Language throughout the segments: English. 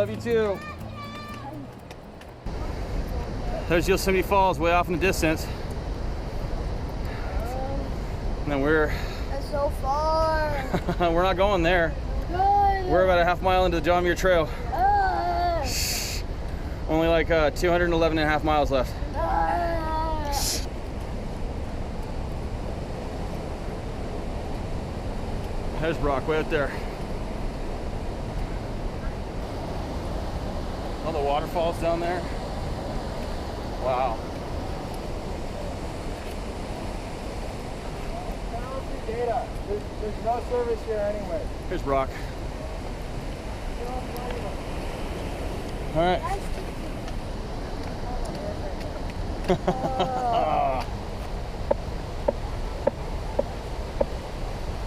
love you too. There's Yosemite Falls way off in the distance. And then That's so far. we're not going there. We're about a half mile into the John Muir Trail. Only like 211 and a half miles left. There's Brock way out there. All the waterfalls down there. Wow. Data. There's no service here anyway. Here's Brock. All right.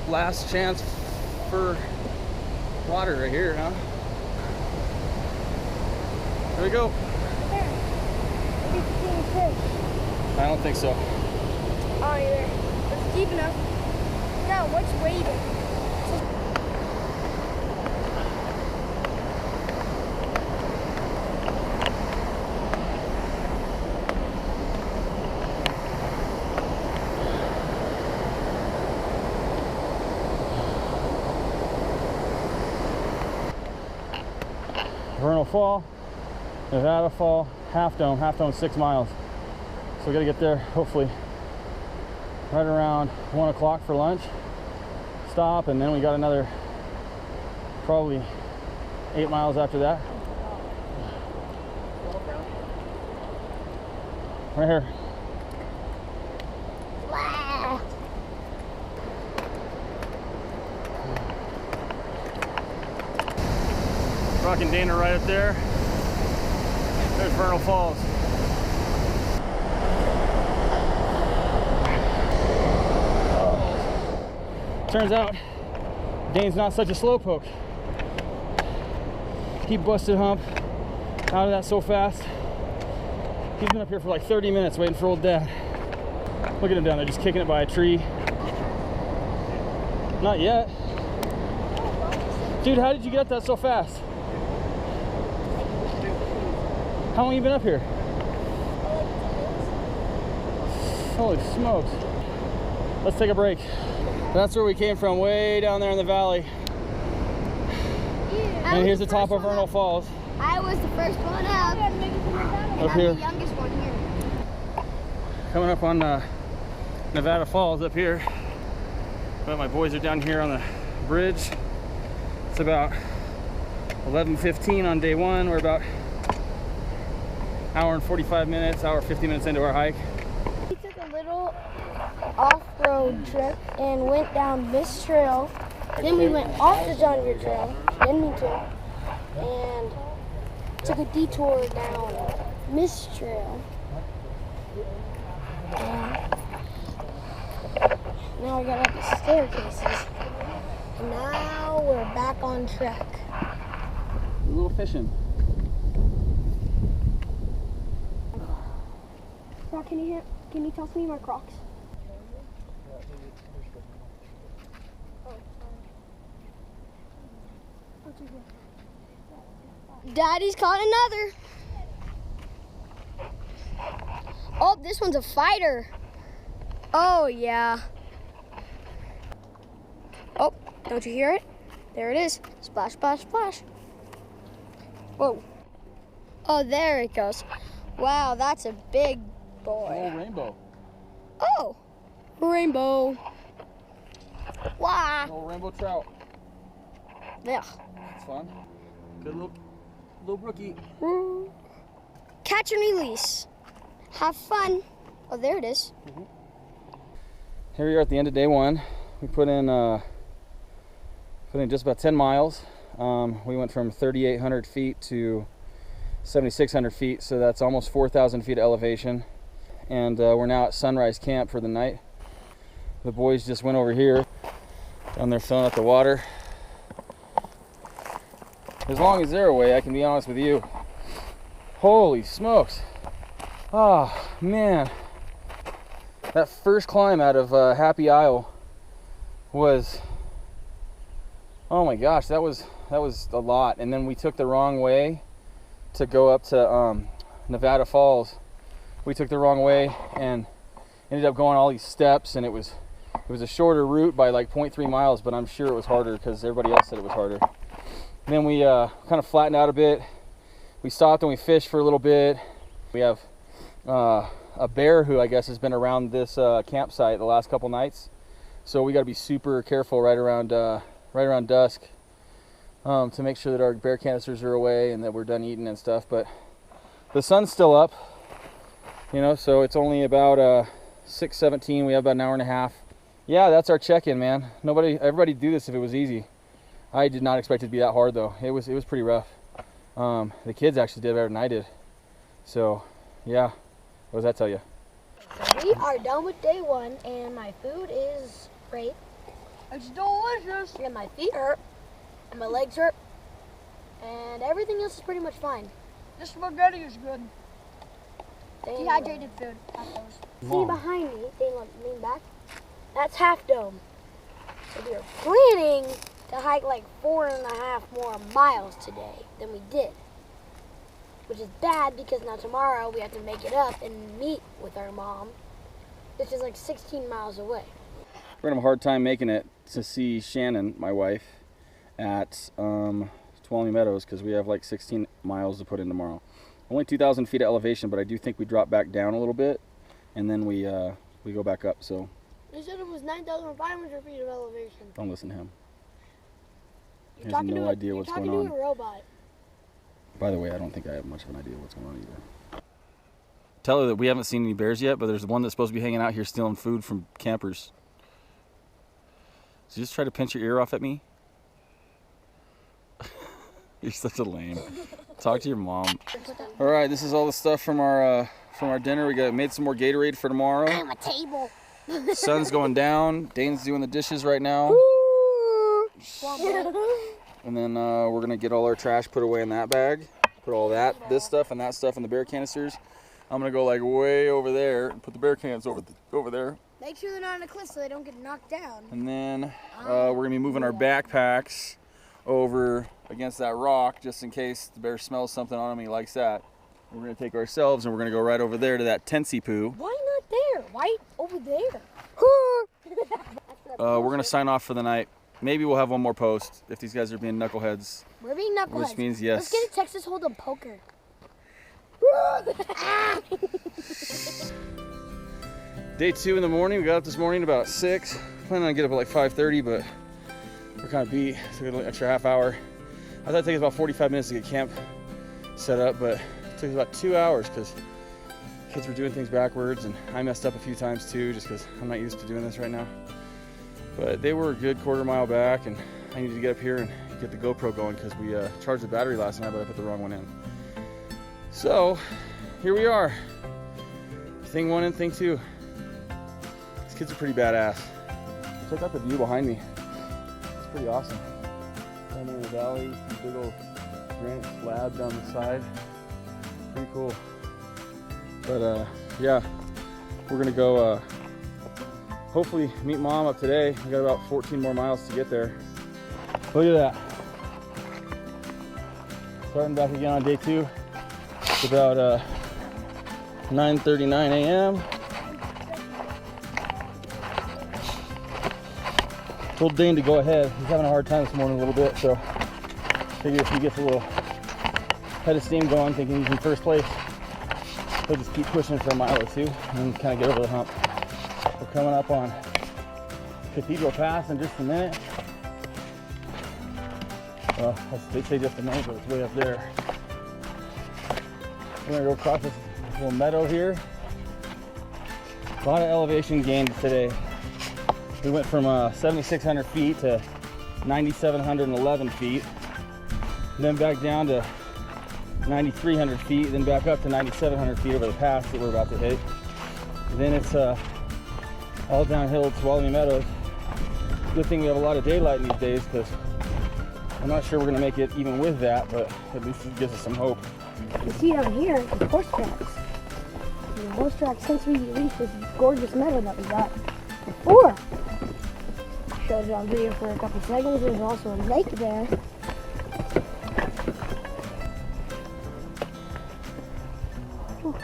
Last chance for water right here, huh? There we go. I don't think so. Oh, yeah. It's deep enough. No, what's waiting? Vernal Fall, Nevada Fall, Half Dome 6 miles. So we gotta get there hopefully right around 1 o'clock for lunch. Stop, and then we got another probably 8 miles after that. Right here. Brock and Dane are right up there. There's Vernal Falls. Turns out Dane's not such a slowpoke. He busted hump out of that so fast. He's been up here for like 30 minutes waiting for old Dad. Look at him down there just kicking it by a tree. Not yet. Dude, how did you get up that so fast? How long you been up here? Holy smokes. Let's take a break. That's where we came from, way down there in the valley. And here's the top of Vernal Falls. I was the first one up. Up here. I'm the youngest one here. Coming up on Nevada Falls up here. But my boys are down here on the bridge. It's about 11:15 on day one. We're about hour and 45 minutes, hour 50 minutes into our hike. We took a little off-road trip and went down this trail. Then we went off the John Muir Trail, then we took, and took a detour down this trail. And now we got up the staircases. And now we're back on track. A little fishing. Brock, can you toss me my Crocs? Daddy's caught another. Oh, this one's a fighter. Oh, yeah. Oh, don't you hear it? There it is. Splash, splash, splash. Whoa. Oh, there it goes. Wow, that's a big boy. Oh, rainbow. Oh, rainbow. Wow. Oh, rainbow trout. Yeah. That's fun. Good little brookie. Catch and release. Have fun. Oh, there it is. Here we are at the end of day one. We put in just about 10 miles. We went from 3,800 feet to 7,600 feet, so that's almost 4,000 feet of elevation. And we're now at Sunrise Camp for the night. The boys just went over here, down there filling up the water. As long as they're away, I can be honest with you. Holy smokes. Oh, man. That first climb out of Happy Isle was Oh my gosh, that was a lot. And then we took the wrong way to go up to Nevada Falls. We took the wrong way and ended up going all these steps, and it was a shorter route by like 0.3 miles, but I'm sure it was harder because everybody else said it was harder. And then we kind of flattened out a bit. We stopped and we fished for a little bit. We have a bear who I guess has been around this campsite the last couple nights, so we got to be super careful right around dusk to make sure that our bear canisters are away and that we're done eating and stuff. But the sun's still up, you know, so it's only about 6:17. We have about an hour and a half. Yeah, that's our check-in, man. Everybody'd do this if it was easy. I did not expect it to be that hard though. It was pretty rough. The kids actually did better than I did. So yeah, what does that tell you? So we are done with day 1, and my food is great. It's delicious. And my feet hurt, and my legs hurt, and everything else is pretty much fine. This spaghetti is good. Dehydrated food. See behind me, Dane, lean back. That's Half Dome. So we were planning to hike like 4.5 more miles today than we did, which is bad because now tomorrow we have to make it up and meet with our mom, which is like 16 miles away. We're gonna have a hard time making it to see Shannon, my wife, at Tuolumne Meadows because we have like 16 miles to put in tomorrow. Only 2,000 feet of elevation, but I do think we drop back down a little bit, and then we go back up. So They said it was 9,500 feet of elevation. don't listen to him. You're He has no idea what's going on. You're talking to a robot. By the way, I don't think I have much of an idea what's going on either. Tell her that we haven't seen any bears yet, but there's one that's supposed to be hanging out here stealing food from campers. So just try to pinch your ear off at me. You're such a lame. Talk to your mom. All right, this is all the stuff from our dinner. We made some more Gatorade for tomorrow. I'm a table. Sun's going down. Dane's doing the dishes right now. And then we're gonna get all our trash put away in that bag. Put all this stuff and that stuff in the bear canisters. I'm gonna go like way over there and put the bear cans over there. Make sure they're not on a cliff so they don't get knocked down. And then we're gonna be moving our backpacks over against that rock just in case the bear smells something on him and he likes that. We're gonna take ourselves and we're gonna go right over there to that Tensy Poo. Why not there? Why over there? We're gonna sign off for the night. Maybe we'll have one more post if these guys are being knuckleheads. We're being knuckleheads. Which means yes. Let's get a Texas Hold'em poker. Day 2 in the morning. We got up this morning about 6. Planning on getting up at like 5:30, but we're kind of beat. Took an extra half hour. I thought it'd take us about 45 minutes to get camp set up, but it took us about 2 hours because kids were doing things backwards, and I messed up a few times too, just because I'm not used to doing this right now. But they were a good quarter mile back, and I needed to get up here and get the GoPro going because we charged the battery last night, but I put the wrong one in. So here we are. Thing 1 and thing 2. These kids are pretty badass. Check out the view behind me. It's pretty awesome. Down there in the valley, some big old granite slab down the side. Pretty cool. But yeah, we're gonna go hopefully meet Mom up today. We got about 14 more miles to get there. Look at that. Starting back again on day 2. It's about 9:39 a.m. Told Dane to go ahead. He's having a hard time this morning a little bit, so figure if he gets a little head of steam going, thinking he's in first place, he'll just keep pushing for a mile or two and kind of get over the hump. We're coming up on Cathedral Pass in just a minute. Well, they say just a minute, but it's way up there. We're gonna go across this little meadow here. A lot of elevation gained today. We went from 7,600 feet to 9,711 feet, then back down to 9,300 feet, then back up to 9,700 feet over the pass that we're about to hit. And then it's all downhill to Tuolumne Meadows. Good thing we have a lot of daylight these days, because I'm not sure we're gonna make it even with that, but at least it gives us some hope. You see down here, the horse tracks. And the horse tracks since we reached this gorgeous meadow that we got before. Show shows it on video for a couple seconds. There's also a lake there. Whew.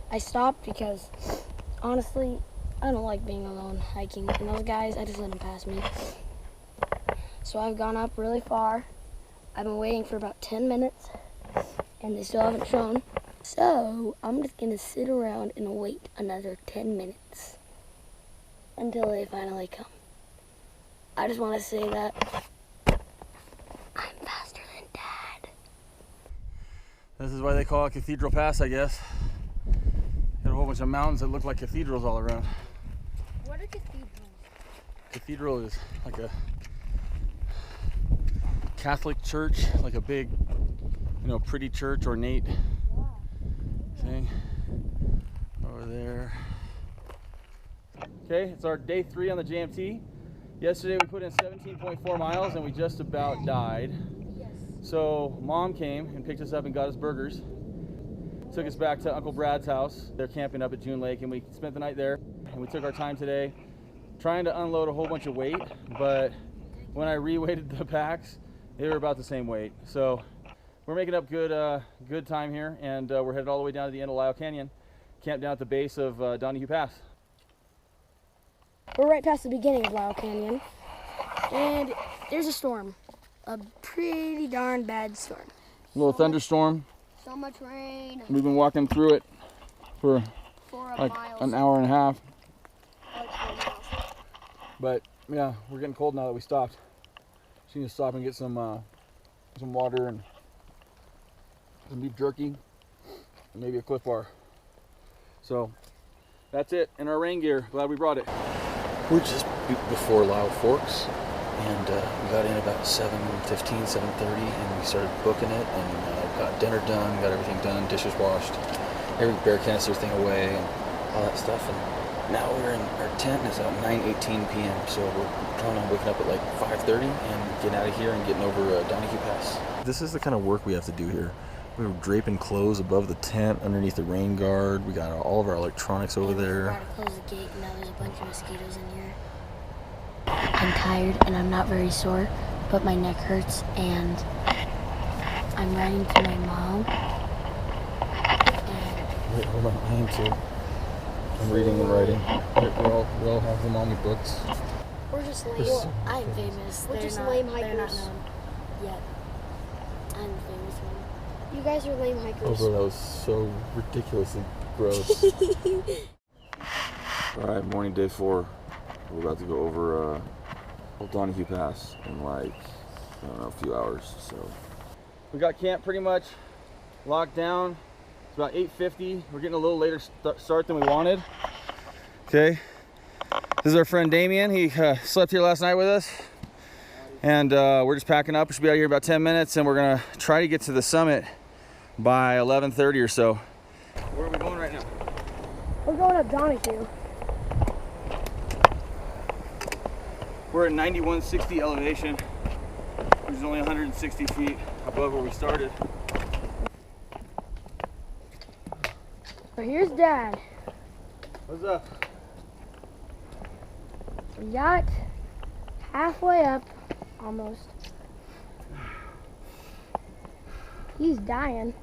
I stopped because, honestly, I don't like being alone hiking. And those guys, I just let them pass me. So I've gone up really far. I've been waiting for about 10 minutes, and they still haven't shown. So I'm just gonna sit around and wait another 10 minutes until they finally come. I just want to say that I'm faster than Dad. This is why they call it Cathedral Pass, I guess. Got a whole bunch of mountains that look like cathedrals all around. What are cathedrals? Cathedral is like a Catholic church, like a big, pretty church, ornate thing over there. Okay, it's our day 3 on the JMT. Yesterday we put in 17.4 miles and we just about died. Yes. So Mom came and picked us up and got us burgers. Took us back to Uncle Brad's house. They're camping up at June Lake, and we spent the night there. And we took our time today trying to unload a whole bunch of weight, but when I re-weighted the packs, they were about the same weight. So we're making up good time here, and we're headed all the way down to the end of Lyle Canyon, camped down at the base of Donahue Pass. We're right past the beginning of Lyle Canyon, and there's a storm. A pretty darn bad storm. A little thunderstorm. So much rain. We've been walking through it for like an hour and a half. But yeah, we're getting cold now that we stopped. Just need to stop and get some water and some beef jerky and maybe a Cliff Bar. So that's it in our rain gear. Glad we brought it. We're just before Lyle Forks, and we got in about 7:15, 7:30, and we started booking it, and got dinner done, got everything done, dishes washed, every bear canister thing away, and all that stuff. And now we're in our tent, and it's about 9:18 p.m. So we're planning on waking up at like 5:30 and getting out of here and getting over Donahue Pass. This is the kind of work we have to do here. We were draping clothes above the tent, underneath the rain guard. We got all of our electronics over there. I forgot to close the gate, and now there's a bunch of mosquitoes in here. I'm tired, and I'm not very sore, but my neck hurts, and I'm writing to my mom. Wait, hold on, I am too. I'm reading and writing. We all have the mommy books. We're just lame. I'm famous. We're just lame hikers. They're not known yet. I'm the famous one. You guys are lame hikers. Oh, bro, that was so ridiculously gross. Alright, morning day 4. We're about to go over Old Donahue Pass in like, I don't know, a few hours. So We got camp pretty much locked down. It's about 8:50. We're getting a little later start than we wanted. Okay. This is our friend Damien. He slept here last night with us. And we're just packing up. We should be out here in about 10 minutes, and we're gonna try to get to the summit by 11:30 or so. Where are we going right now? We're going up Donahue. We're at 9160 elevation, which is only 160 feet above where we started. So here's Dad. What's up? We got halfway up, almost. He's dying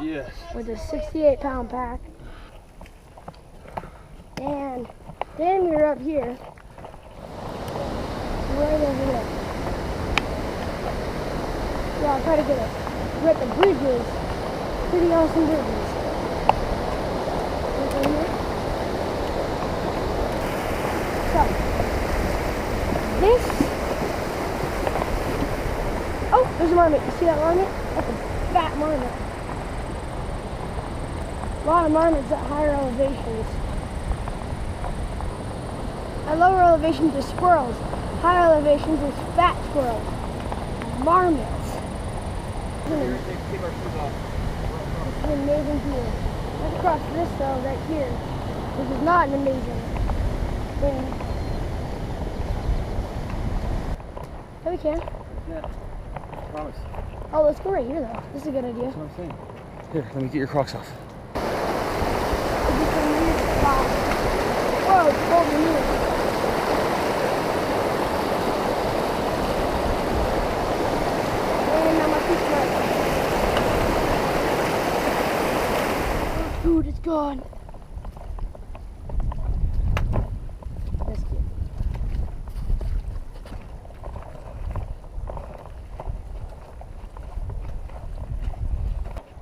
Yes. with a 68-pound pack. And then we were up here. Right over there. Yeah, I'll try to get it. We're at the bridges. Pretty awesome bridges. Right over here. So, this. Oh, there's a marmot. You see that marmot? That's a fat marmot. A lot of marmots at higher elevations. At lower elevations are squirrels. Higher elevations is fat squirrels. Marmots. Take our shoes off. It's an amazing view. Let's cross this though, right here, which is not an amazing thing. Yeah, we can. Yeah. Promise. Oh, let's go right here though. This is a good idea. That's what I'm saying. Here, let me get your Crocs off. Oh, it's cold in here. And now my feet's wet. Oh, dude, it's gone. That's cute.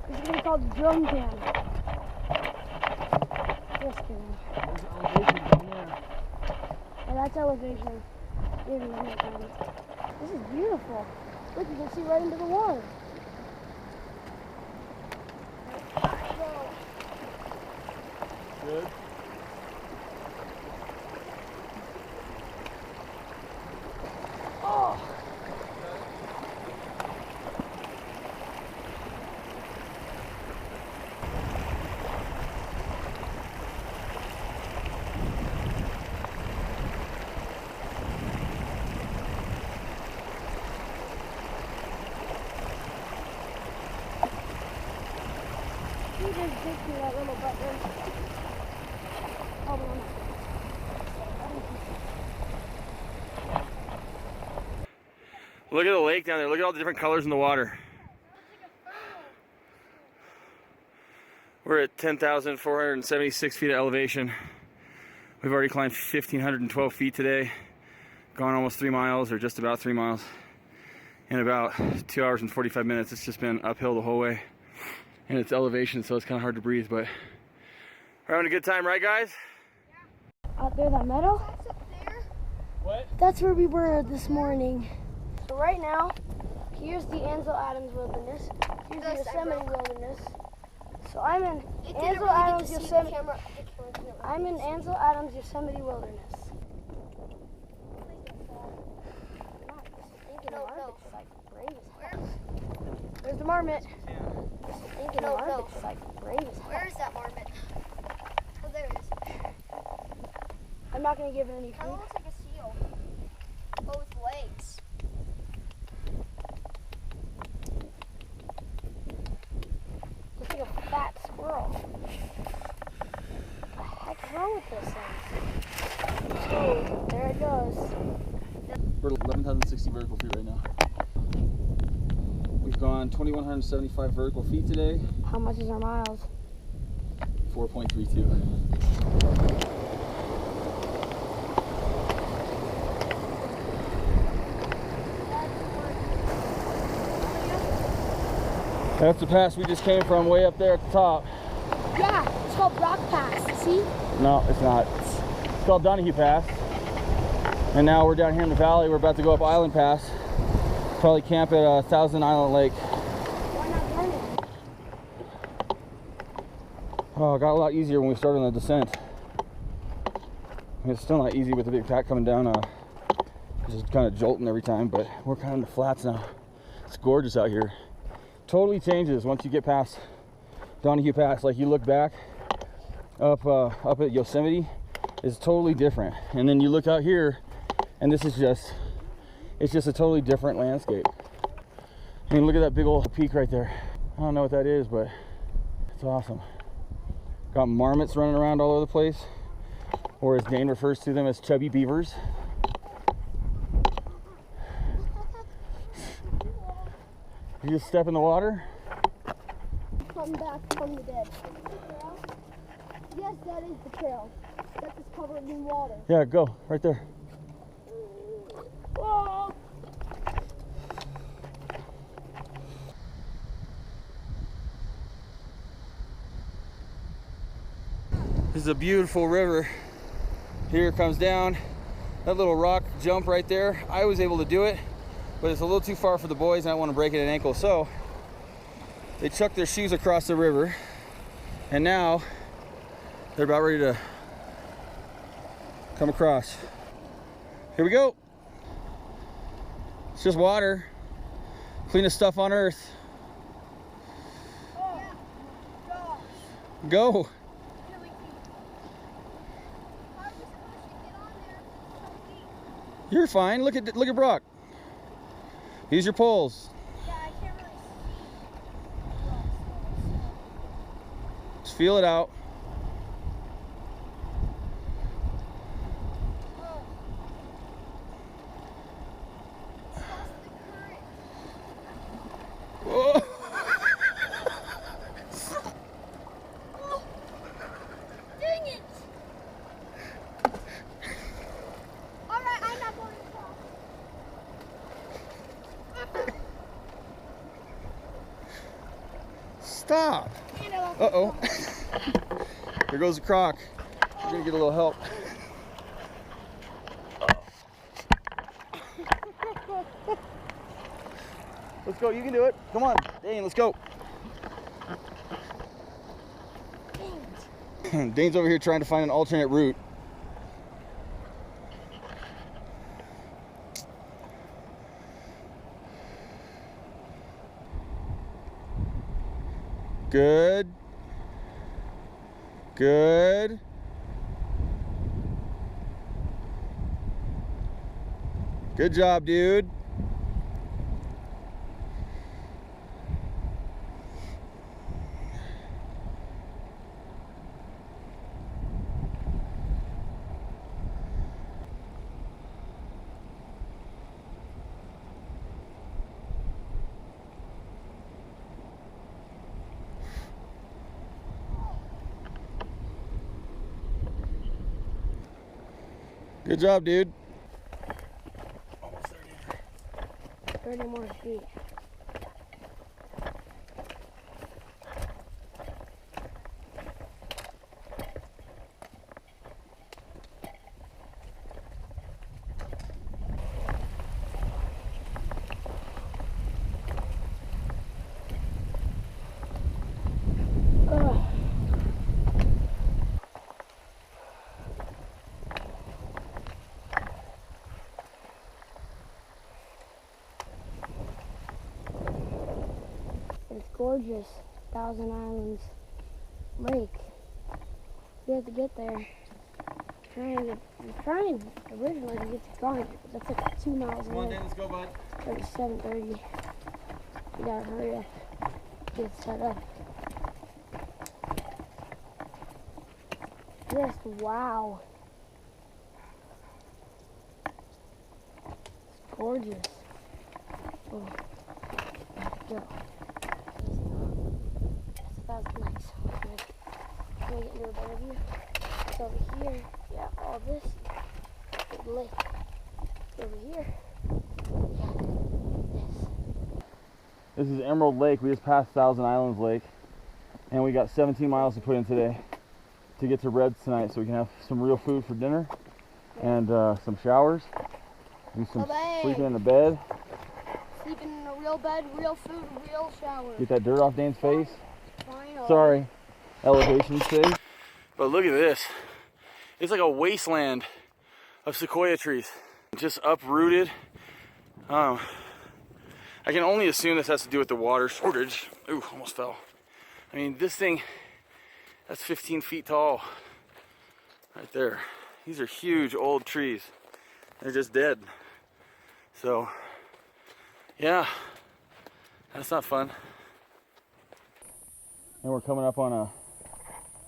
This is gonna be called the drum can. Just kidding. Yeah, that's elevation. This is beautiful. Look, you can see right into the water. Good. Oh! You just dig through that little button. Oh, no. Look at the lake down there. Look at all the different colors in the water. We're at 10,476 feet of elevation. We've already climbed 1,512 feet today. Gone almost 3 miles, or just about 3 miles, in about 2 hours and 45 minutes. It's just been uphill the whole way. And it's elevation, so it's kind of hard to breathe, but we're having a good time, right, guys? Out there, that meadow? What? That's where we were this morning. So right now, here's the Ansel Adams Wilderness. Here's the Yosemite Wilderness. So I'm in Ansel Adams Yosemite. I'm in Ansel Adams Yosemite Wilderness. There's the marmot. Where is that marmot? Oh, there it is. I'm not going to give it any That food. looks like a seal. Both legs. Looks like a fat squirrel. What the heck's wrong with this thing? So, there it goes. We're at 11,060 vertical feet right now. We've gone 2,175 vertical feet today. How much is our miles? 4.32. That's the pass we just came from, way up there at the top. Yeah, it's called Rock Pass. See? No, it's not. It's called Donahue Pass. And now we're down here in the valley. We're about to go up Island Pass. Probably camp at Thousand Island Lake. Why not run it? Oh, it got a lot easier when we started on the descent. I mean, it's still not easy with the big pack coming down. Just kind of jolting every time, but we're kind of in the flats now. It's gorgeous out here. Totally changes once you get past Donahue Pass. Like, you look back up at Yosemite, it's totally different. And then you look out here, and this is just, it's just a totally different landscape. I mean, look at that big old peak right there. I don't know what that is, but it's awesome. Got marmots running around all over the place, or as Dane refers to them as chubby beavers. You just step in the water. Come back from the dead. Yes, that is the trail. That is covered in water. Yeah, go right there. Whoa! This is a beautiful river. Here it comes down. That little rock jump right there, I was able to do it, but it's a little too far for the boys and I want to break it an ankle. So they chucked their shoes across the river, and now they're about ready to come across. Here we go. It's just water. Cleanest stuff on earth. Go. You're fine. Look at Brock. Use your poles. Yeah, I can't really Just feel it out. Stop. Uh-oh. Here goes the croc. We're gonna get a little help. Let's go, you can do it. Come on, Dane, let's go. Dane's over here trying to find an alternate route. Good. Good. Good job, dude. Good job, dude. Almost there, 30 more feet. It's gorgeous, Thousand Islands Lake. We have to get there. I'm trying originally to get to Garnet, but that's like 2 miles Come on, away. Dane, let's go, bud. It's 7:30. We gotta hurry up. Get set up. Just wow. It's gorgeous. Oh, go. That's nice. Okay. Can I get into a better view? It's over here. Yeah, all this. Big lake. Over here. This is Emerald Lake. We just passed Thousand Islands Lake, and we got 17 miles to put in today to get to Red's tonight, so we can have some real food for dinner and some showers, do some sleeping in the bed. Sleeping in a real bed, real food, real shower. Get that dirt off Dane's face. Final. Sorry, elevation thing. But look at this. It's like a wasteland of sequoia trees, just uprooted. I can only assume this has to do with the water shortage. Ooh, almost fell. I mean, this thing, that's 15 feet tall right there. These are huge old trees. They're just dead. So, yeah, that's not fun. And we're coming up on a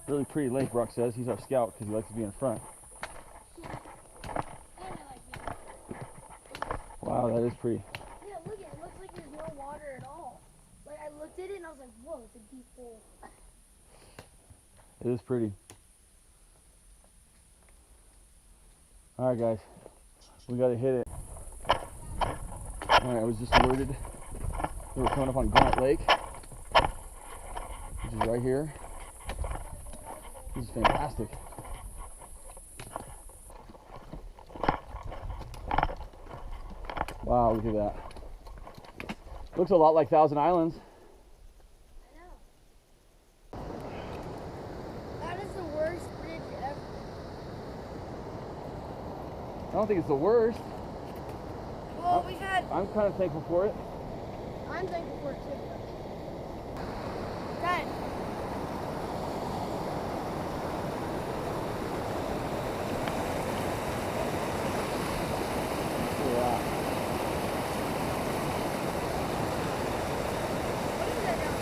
really pretty lake, Brock says. He's our scout because he likes to be in front. Wow, that is pretty. Yeah, look at it. It looks like there's no water at all. Like, I looked at it and I was like, whoa, it's a deep pool. It is pretty. All right, guys, we got to hit it. All right, I was just alerted that we're coming up on Garnet Lake, which is right here. This is fantastic. Wow, look at that. Looks a lot like Thousand Islands. I know. That is the worst bridge ever. I don't think it's the worst. Well, we've had... I'm kind of thankful for it. I'm thankful for it too. Dad. Yeah. What is that down there?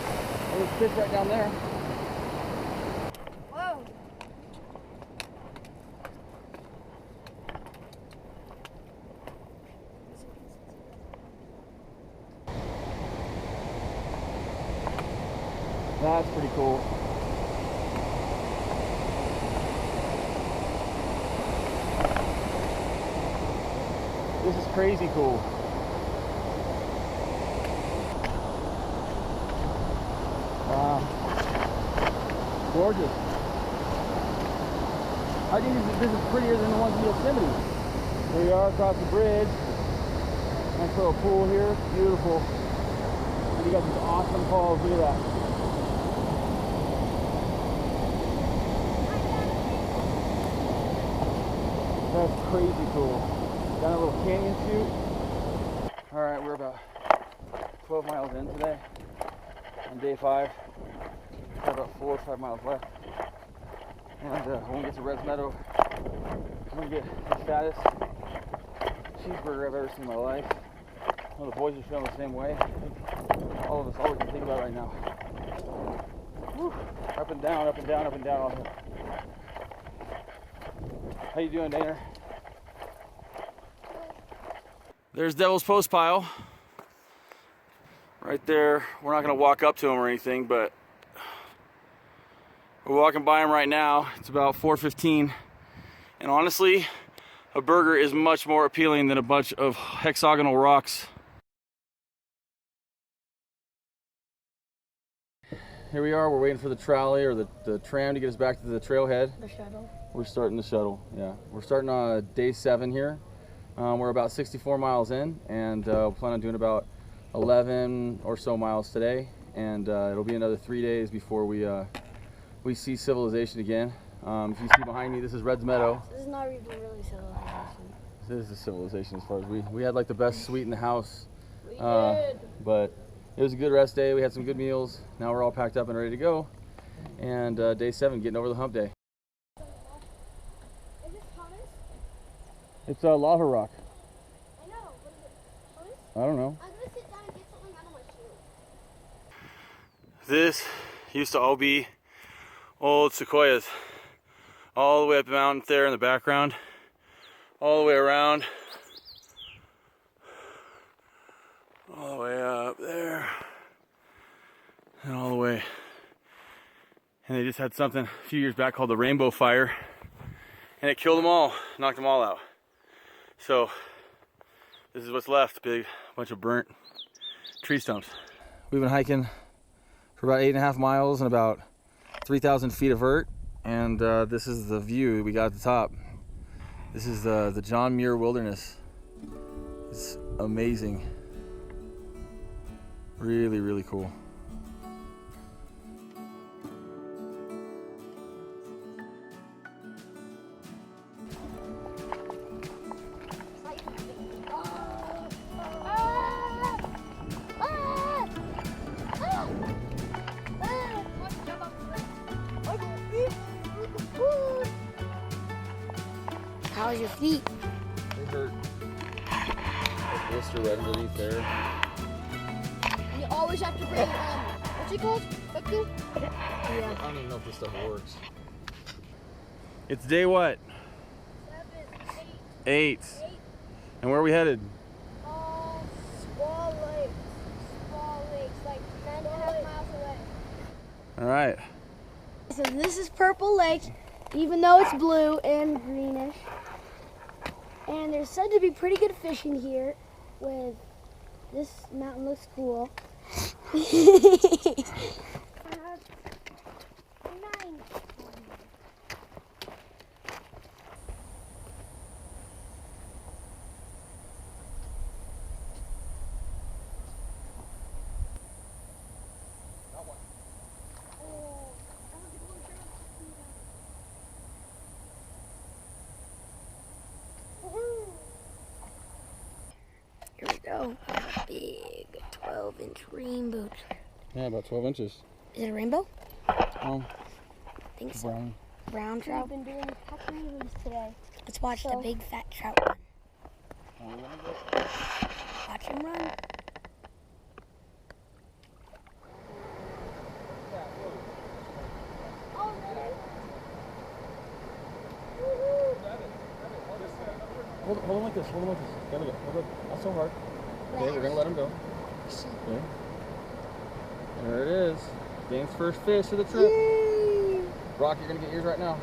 There's fish right down there. Whoa. That's pretty cool. This is crazy cool. Wow. gorgeous. I think this is prettier than the ones in Yosemite. Here we are across the bridge. Nice little pool here, beautiful. And you got these awesome falls, look at that. That's crazy cool. Got a little canyon chute. All right, we're about 12 miles in today on day 5. Got about 4 or 5 miles left. And when we get to Reds Meadow, I'm gonna get the fattest cheeseburger I've ever seen in my life. Well, the boys are feeling the same way. I think all of us, all we can think about right now. Whew. Up and down, up and down, up and down. All here. How you doing, Dana? There's Devil's Post Pile. Right there. We're not gonna walk up to him or anything, but we're walking by him right now. It's about 4:15, and honestly, a burger is much more appealing than a bunch of hexagonal rocks. Here we are, we're waiting for the trolley or the tram to get us back to the trailhead. The shuttle. We're starting the shuttle, yeah. We're starting on day 7 here. We're about 64 miles in, and we plan on doing about 11 or so miles today, and it'll be another 3 days before we see civilization again. If you see behind me, this is Reds Meadow. This is not even really civilization. This is civilization as far as we had like the best suite in the house. We did. But it was a good rest day. We had some good meals. Now we're all packed up and ready to go. And day 7, getting over the hump day. Is this Thomas? It's a lava rock. I know. What is it? Thomas? I don't know. I'm gonna sit down and get something out of my shoe. This used to all be old sequoias. All the way up the mountain there in the background. All the way around. All the way up there. And all the way. And they just had something a few years back called the Rainbow Fire. And it killed them all. Knocked them all out. So this is what's left. Big bunch of burnt tree stumps. We've been hiking for about 8.5 miles and about 3,000 feet of vert. And this is the view we got at the top. This is the John Muir Wilderness. It's amazing. Really, really cool. How's your feet? They hurt. A blister right underneath there. You always have to bring, what's it called? Baku? Yeah. I don't even know if this stuff works. It's day what? 7, 8. And where are we headed? Squaw Lakes. Squaw Lakes, like 9.5 miles away. All right. So this is Purple Lake, even though it's blue and greenish. And there's said to be pretty good fishing here. With this mountain looks cool. 9. Here we go. A big 12-inch rainbow. Yeah, about 12 inches. Is it a rainbow? Oh, I think so. brown. Brown trout. We've been doing cockroaches today. Let's watch the big fat trout run. Watch him run. Hold on like this. Hold on like this. There we go. Hold on. Not so hard. Okay, we're gonna let him go. Okay. There it is. Dane's first fish of the trip. Yay! Brock, you're gonna get yours right now.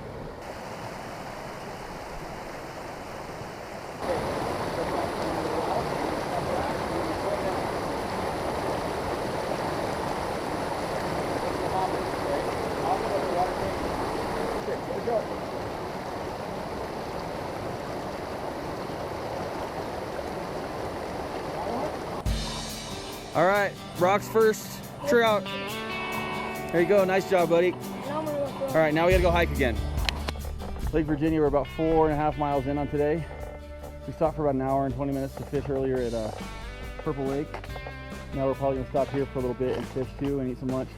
All right, Brock's first trout. There you go, nice job, buddy. All right, now we gotta go hike again. Lake Virginia, we're about 4.5 miles in on today. We stopped for about an hour and 20 minutes to fish earlier at Purple Lake. Now we're probably gonna stop here for a little bit and fish too and eat some lunch.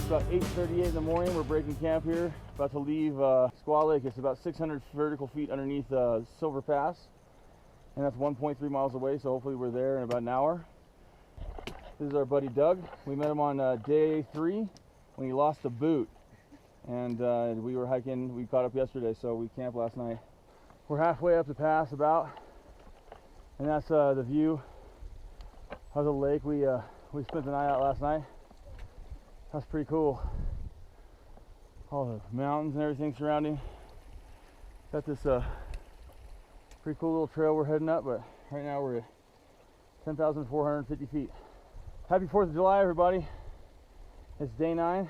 About 8:38 in the morning, we're breaking camp here, about to leave Squaw Lake. It's about 600 vertical feet underneath Silver Pass, and that's 1.3 miles away, so hopefully we're there in about an hour. This is our buddy Doug. We met him on day 3 when he lost the boot, and we were hiking. We caught up yesterday, so we camped last night. We're halfway up the pass about, and that's the view of the lake. We spent the night out last night. That's pretty cool. All the mountains and everything surrounding. Got this pretty cool little trail we're heading up, but right now we're at 10,450 feet. Happy 4th of July, everybody. It's day 9,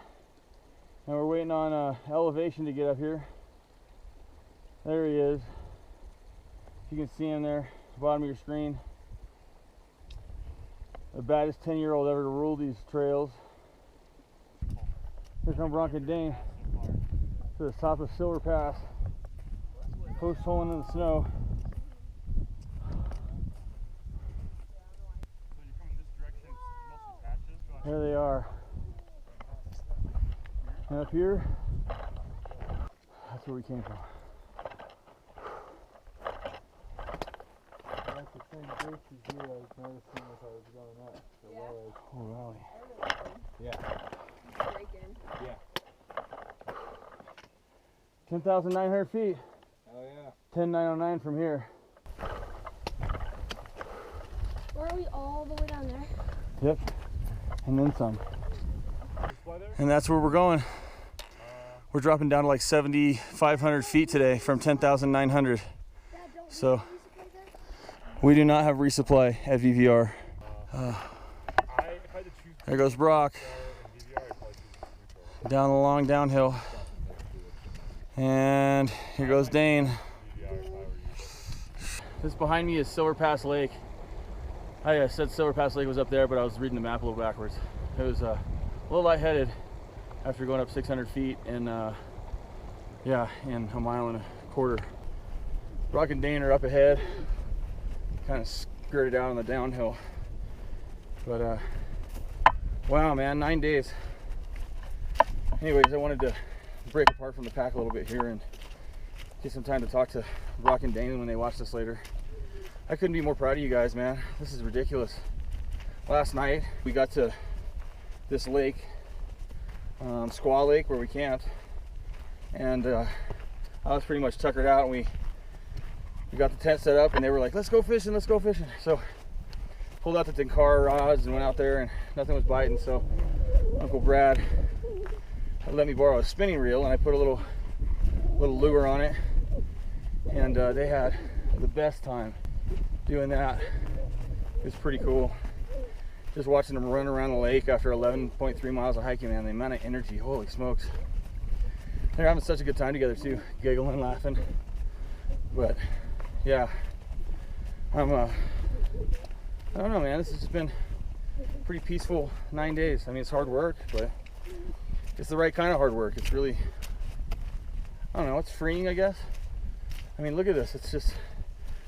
and we're waiting on elevation to get up here. There he is. If you can see him there, at the bottom of your screen. The baddest 10-year-old ever to rule these trails. Here come Bronk and Dane to the top of Silver Pass. Post holing in the snow. There they are. And up here, that's where we came from. I like the same bridge as you. I was noticing as I was going up. So Oh, Valley. Yeah. 10,900 feet. Oh yeah. 10,909 from here. Were we all the way down there? Yep. And then some. And that's where we're going. We're dropping down to like 7,500 feet today from 10,900. So we do not have resupply at VVR. There goes Brock. Down the long downhill. And here goes Dane. This behind me is Silver Pass Lake. I said Silver Pass Lake was up there, but I was reading the map a little backwards. It was a little lightheaded after going up 600 feet in a mile and a quarter. Brock and Dane are up ahead, kind of skirted out on the downhill. But wow, man, 9 days. Anyways, I wanted to break apart from the pack a little bit here and get some time to talk to Brock and Dane when they watch this later. I couldn't be more proud of you guys, man. This is ridiculous. Last night we got to this lake, Squaw Lake, where we camped, and I was pretty much tuckered out, and we got the tent set up, and they were like, let's go fishing, let's go fishing. So pulled out the Tenkara rods and went out there, and nothing was biting. So Uncle Brad let me borrow a spinning reel, and I put a little lure on it, and they had the best time doing that. It was pretty cool. Just watching them run around the lake after 11.3 miles of hiking, man, the amount of energy, holy smokes. They're having such a good time together too, giggling, laughing. But yeah, I don't know, man, this has just been a pretty peaceful 9 days. I mean, it's hard work, but it's the right kind of hard work. It's really, I don't know, it's freeing, I guess. I mean, look at this. It's just,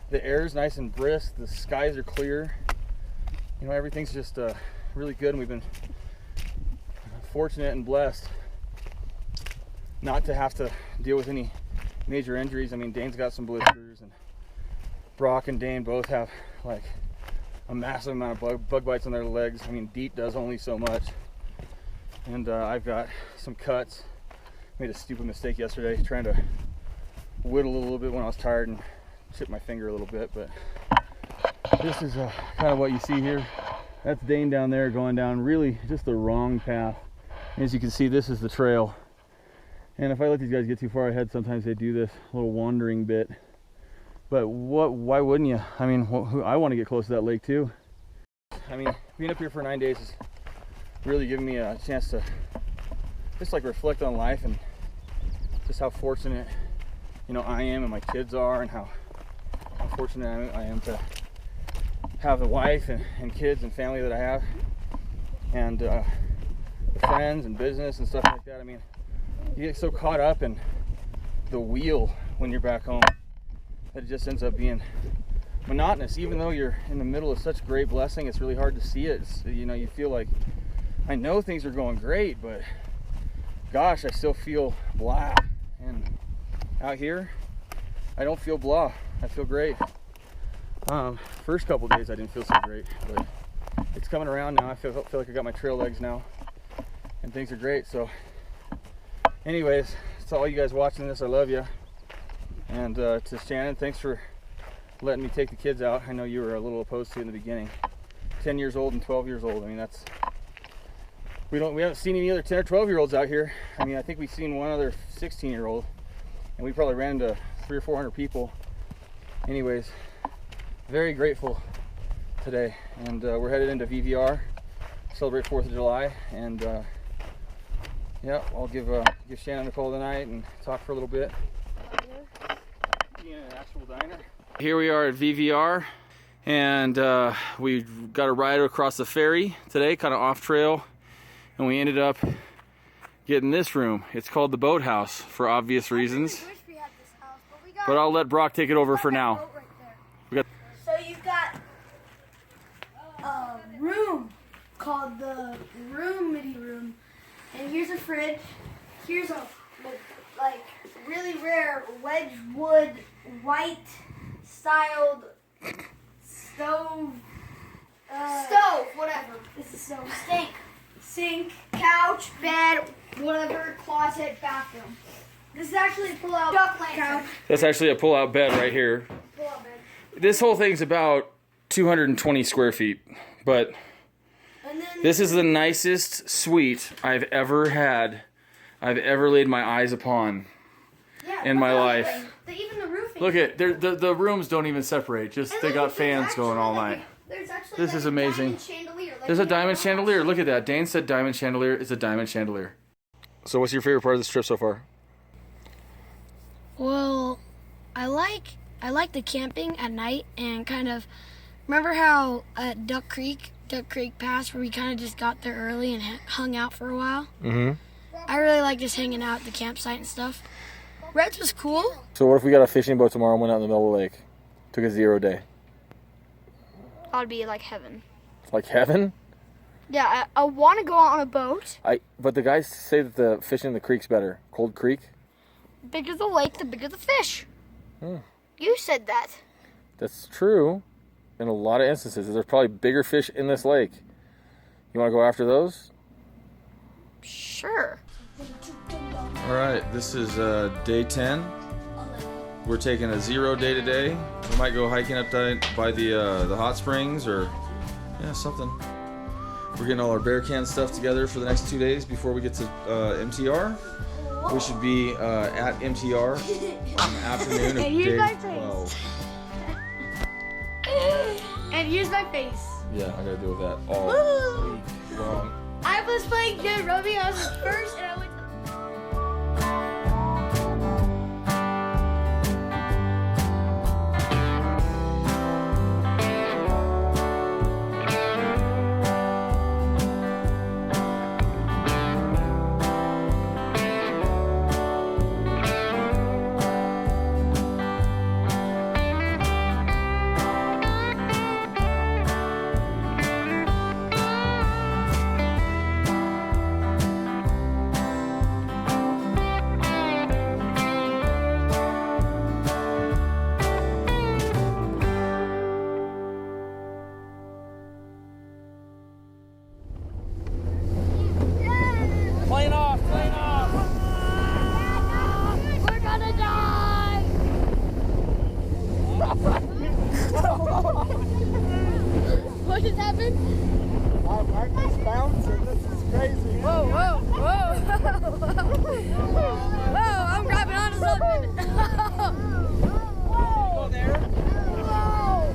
the air is nice and brisk. The skies are clear. You know, everything's just really good, and we've been fortunate and blessed not to have to deal with any major injuries. I mean, Dane's got some blisters, and Brock and Dane both have like a massive amount of bug bites on their legs. I mean, Deet does only so much. And I've got some cuts, Made a stupid mistake yesterday trying to whittle a little bit when I was tired and chipped my finger a little bit, but this is kind of what you see here. That's Dane down there going down really just the wrong path. And as you can see, this is the trail. And if I let these guys get too far ahead, sometimes they do this little wandering bit. But why wouldn't you? I mean, I want to get close to that lake too. I mean, being up here for 9 days is really giving me a chance to just like reflect on life and just how fortunate, you know, I am and my kids are, and how fortunate I am to have a wife and kids and family that I have, and friends and business and stuff like that. I mean, you get so caught up in the wheel when you're back home that it just ends up being monotonous. Even though you're in the middle of such great blessing, it's really hard to see it. You know, you feel like, I know things are going great, but gosh, I still feel blah. And out here, I don't feel blah. I feel great. First couple days I didn't feel so great, but it's coming around now. I feel like I got my trail legs now, and things are great. So anyways, to all you guys watching this, I love you. And to Shannon, thanks for letting me take the kids out. I know you were a little opposed to it in the beginning. 10 years old and 12 years old. I mean, that's, we haven't seen any other 10 or 12-year-olds out here. I mean, I think we've seen one other 16-year-old, and we probably ran into 300 or 400 people. Anyways, very grateful today, and we're headed into VVR, celebrate 4th of July, and yeah, I'll give Shannon a call tonight and talk for a little bit. Being an actual diner. Here we are at VVR, and we got a ride across the ferry today, kind of off trail, and we ended up getting this room. It's called the Boathouse for obvious reasons, but I'll let Brock take it over for now. So you've got a room called the Roomity Room, and here's a fridge. Here's a like really rare Wedgwood white styled stove. Whatever. This is stove. Sink, couch, bed, whatever, closet, bathroom. This is actually a pull-out couch. That's actually a pull-out bed right here. Pull-out bed. This whole thing's about 220 square feet, but this is the nicest suite I've ever had, I've ever laid my eyes upon in my life. Even the roofing. Look at the rooms don't even separate. Just they got fans going all night. This is amazing. There's a diamond chandelier. Look at that. Dane said diamond chandelier. It's a diamond chandelier. So what's your favorite part of this trip so far? Well, I like the camping at night, and kind of remember how at Duck Creek Pass, where we kind of just got there early and hung out for a while. Mm-hmm. I really like just hanging out at the campsite and stuff. Reds was cool. So what if we got a fishing boat tomorrow and went out in the middle of the lake? Took a 0 day. That'd be like heaven. Like heaven? Yeah, I want to go out on a boat. But the guys say that the fishing in the creek's better. Cold Creek? The bigger the lake, the bigger the fish. You said that. That's true. In a lot of instances, there's probably bigger fish in this lake. You want to go after those? Sure. All right, this is day 10. We're taking a 0 day today. We might go hiking up by the hot springs, or something. We're getting all our bear can stuff together for the next 2 days before we get to MTR. We should be at MTR on the afternoon of day 12. And here's my face. Yeah, I gotta deal with that all week long. I was playing Good Romeo. I was first, and I went. happened? My ankle's bouncing. This is crazy. Whoa, whoa, whoa. Whoa, I'm grabbing onto something. Whoa. There. Whoa.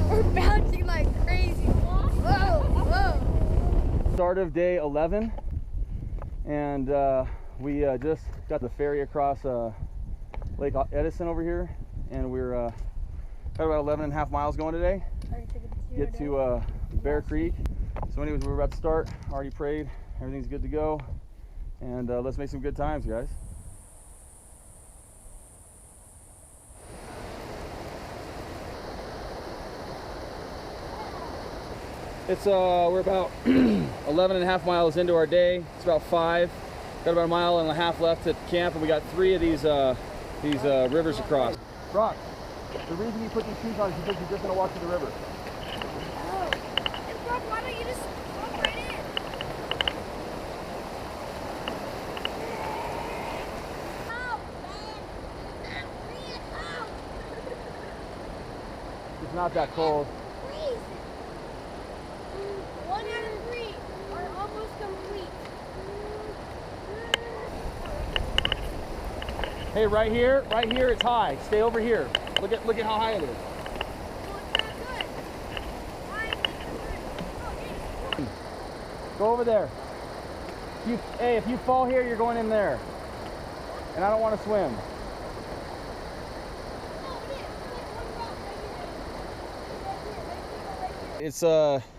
We're bouncing like crazy. Whoa, whoa. Start of day 11, and we just got the ferry across Lake Edison over here, and we're got about 11.5 miles going today. Get to Bear Creek. So anyways, we're about to start. Already prayed. Everything's good to go, and let's make some good times, guys. It's we're about 11.5 miles into our day. It's about 5. Got about 1.5 miles left at camp, and we got 3 of these rivers across. Brock, the reason you put these shoes on is because you're just gonna walk to the river. Oh. And Brock, why don't you just walk right in? Oh, man. It's not that cold. Please. 1 out of 3 are almost complete. Hey, right here, it's high. Stay over here. Look at how high it is. Well, it's not good. Why is it good? Go over there. Hey, if you fall here, you're going in there. And I don't want to swim. It's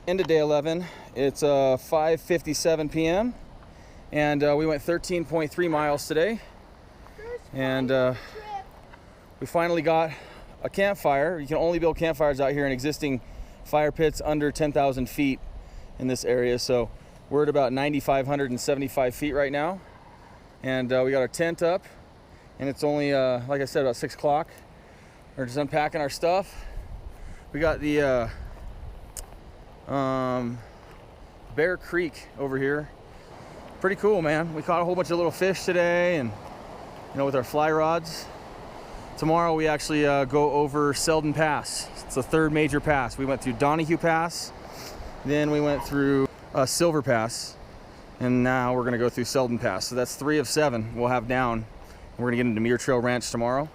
end of day 11. It's 5:57 p.m. and we went 13.3 miles today. And we finally got a campfire. You can only build campfires out here in existing fire pits under 10,000 feet in this area. So we're at about 9,575 feet right now. And we got our tent up, and it's only, like I said, about 6 o'clock. We're just unpacking our stuff. We got the Bear Creek over here. Pretty cool, man. We caught a whole bunch of little fish today, and with our fly rods. Tomorrow we actually go over Seldon Pass. It's the 3rd major pass. We went through Donahue Pass, then we went through Silver Pass, and now we're gonna go through Seldon Pass. So that's 3 of 7 we'll have down. We're gonna get into Muir Trail Ranch tomorrow,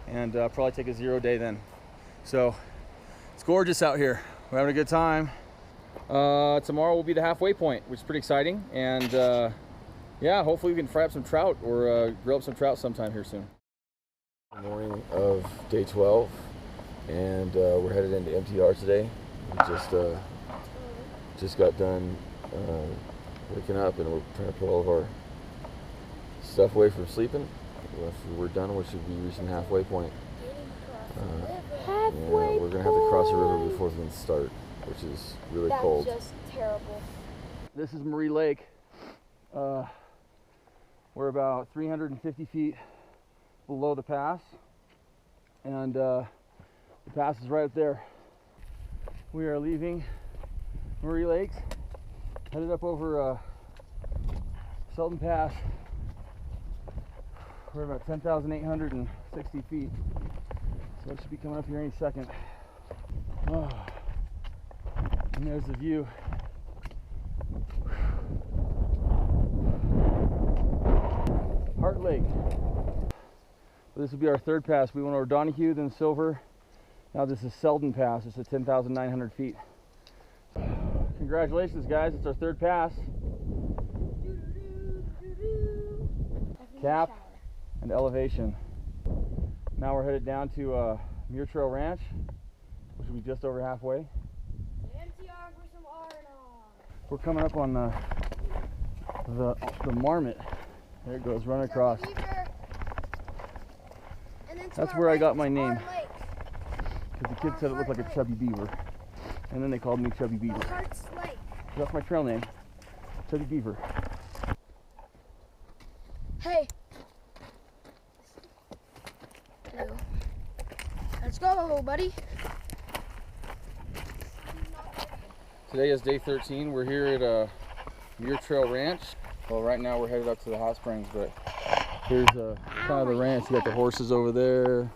and probably take a 0 day then. So it's gorgeous out here. We're having a good time. Tomorrow will be the halfway point, which is pretty exciting, and yeah, hopefully we can fry up some trout or grill up some trout sometime here soon. Morning of day 12, and we're headed into MTR today. We just got done waking up, and we're trying to put all of our stuff away from sleeping. After we're done, we should be reaching the halfway point. We're gonna have to cross the river before we can start, which is really cold. That's just terrible. This is Marie Lake. We're about 350 feet below the pass, and the pass is right up there. We are leaving Marie Lake, headed up over Seldon Pass. We're about 10,860 feet, so it should be coming up here any second. Oh. And there's the view. Heart Lake. This will be our 3rd pass. We went over Donahue, then Silver. Now this is Seldon Pass. It's at 10,900 feet. Congratulations, guys. It's our 3rd pass. Cap and elevation. Now we're headed down to Muir Trail Ranch, which will be just over halfway. MTR for some R&R. We're coming up on the Marmot. There it goes, running across. That's where I got my name, because the kids said it looked like a chubby beaver, and then they called me Chubby Beaver. That's my trail name, Chubby Beaver. Hey. Let's go, buddy. Today is day 13. We're here at Muir Trail Ranch. Well, right now we're headed up to the hot springs, but here's kind of the ranch. You got the horses over there,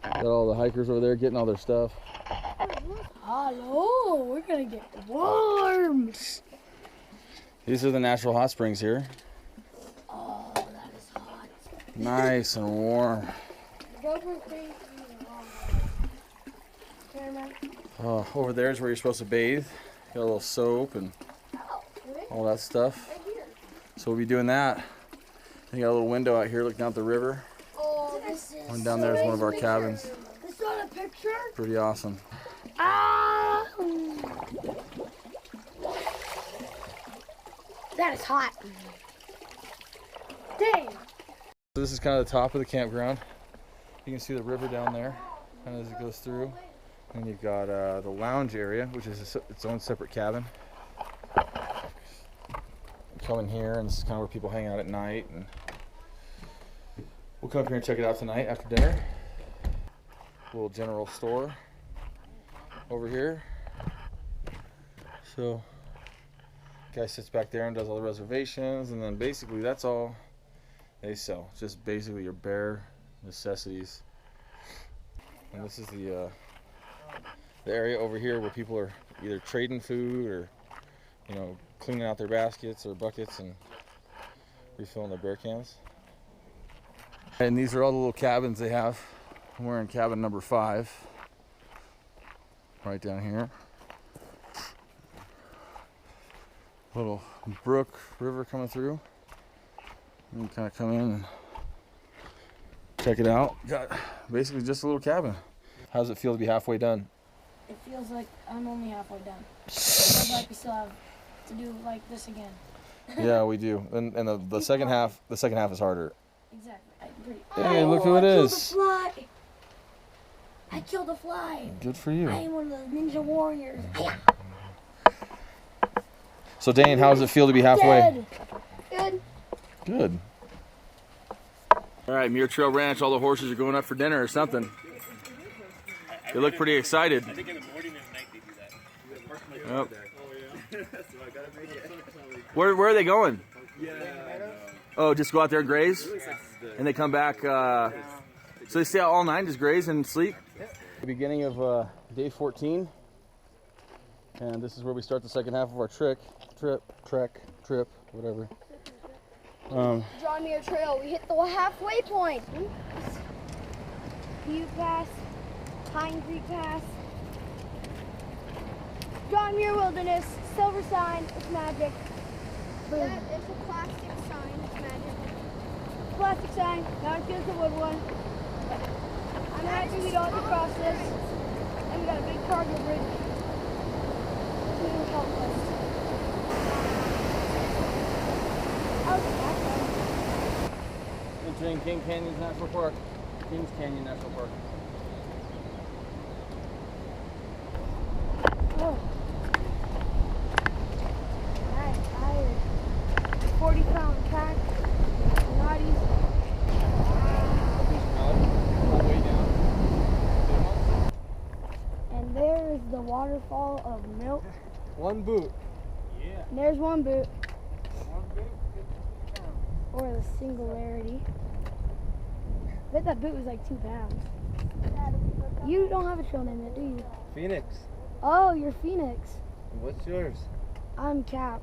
got all the hikers over there getting all their stuff. Hello, we're gonna get worms. These are the natural hot springs here. Oh, that is hot. Nice and warm. Over there is where you're supposed to bathe. Got a little soap and all that stuff. So we'll be doing that. You got a little window out here looking out the river. Oh, this is One down there is one of our cabins. This is not a picture? Pretty awesome. Ah! That is hot. Dang. So this is kind of the top of the campground. You can see the river down there kind of as it goes through. And you've got the lounge area, which is its own separate cabin. Come in here, and this is kind of where people hang out at night. And we'll come up here and check it out tonight after dinner. Little general store over here. So, guy sits back there and does all the reservations, and then basically that's all they sell. Just basically your bare necessities. And this is the area over here where people are either trading food or, you know, cleaning out their baskets or buckets and refilling their beer cans. And these are all the little cabins they have. We're in cabin number 5, right down here. Little brook, river coming through. And you kind of come in and check it out. Got basically just a little cabin. How does it feel to be halfway done? It feels like I'm only halfway done. It feels like we still have to do like this again. Yeah, we do. And the second half is harder. Exactly. Hey, look who it is. I killed a fly. Good for you. I am one of the ninja warriors. So Dane, how does it feel to be halfway? Good. Good. All right, Muir Trail Ranch, all the horses are going up for dinner or something. They look pretty excited. I think in the morning and night they do that. Yep. Where are they going? Oh, just go out there and graze? And they come back, so they stay out all night, just graze and sleep? The beginning of day 14. And this is where we start the second half of our trip, whatever. John Muir Trail, we hit the halfway point. Muir Pass, Pine Creek Pass, John Muir Wilderness, silver sign, it's magic. Boom. Yeah, it's a plastic sign, it's magic. Plastic sign, now it's just a wood one. I'm happy we don't have to cross this. And we got a big cargo bridge. This will help us. Entering King Canyons National Park. Kings Canyon National Park. Oh. Nice, tired. 40-pound pack. Not easy. And there's the waterfall of milk. One boot. And there's one boot. Or the singularity. I bet that boot was like 2 pounds. You don't have a trail name yet, do you? Phoenix. Oh, you're Phoenix. What's yours? I'm Cap.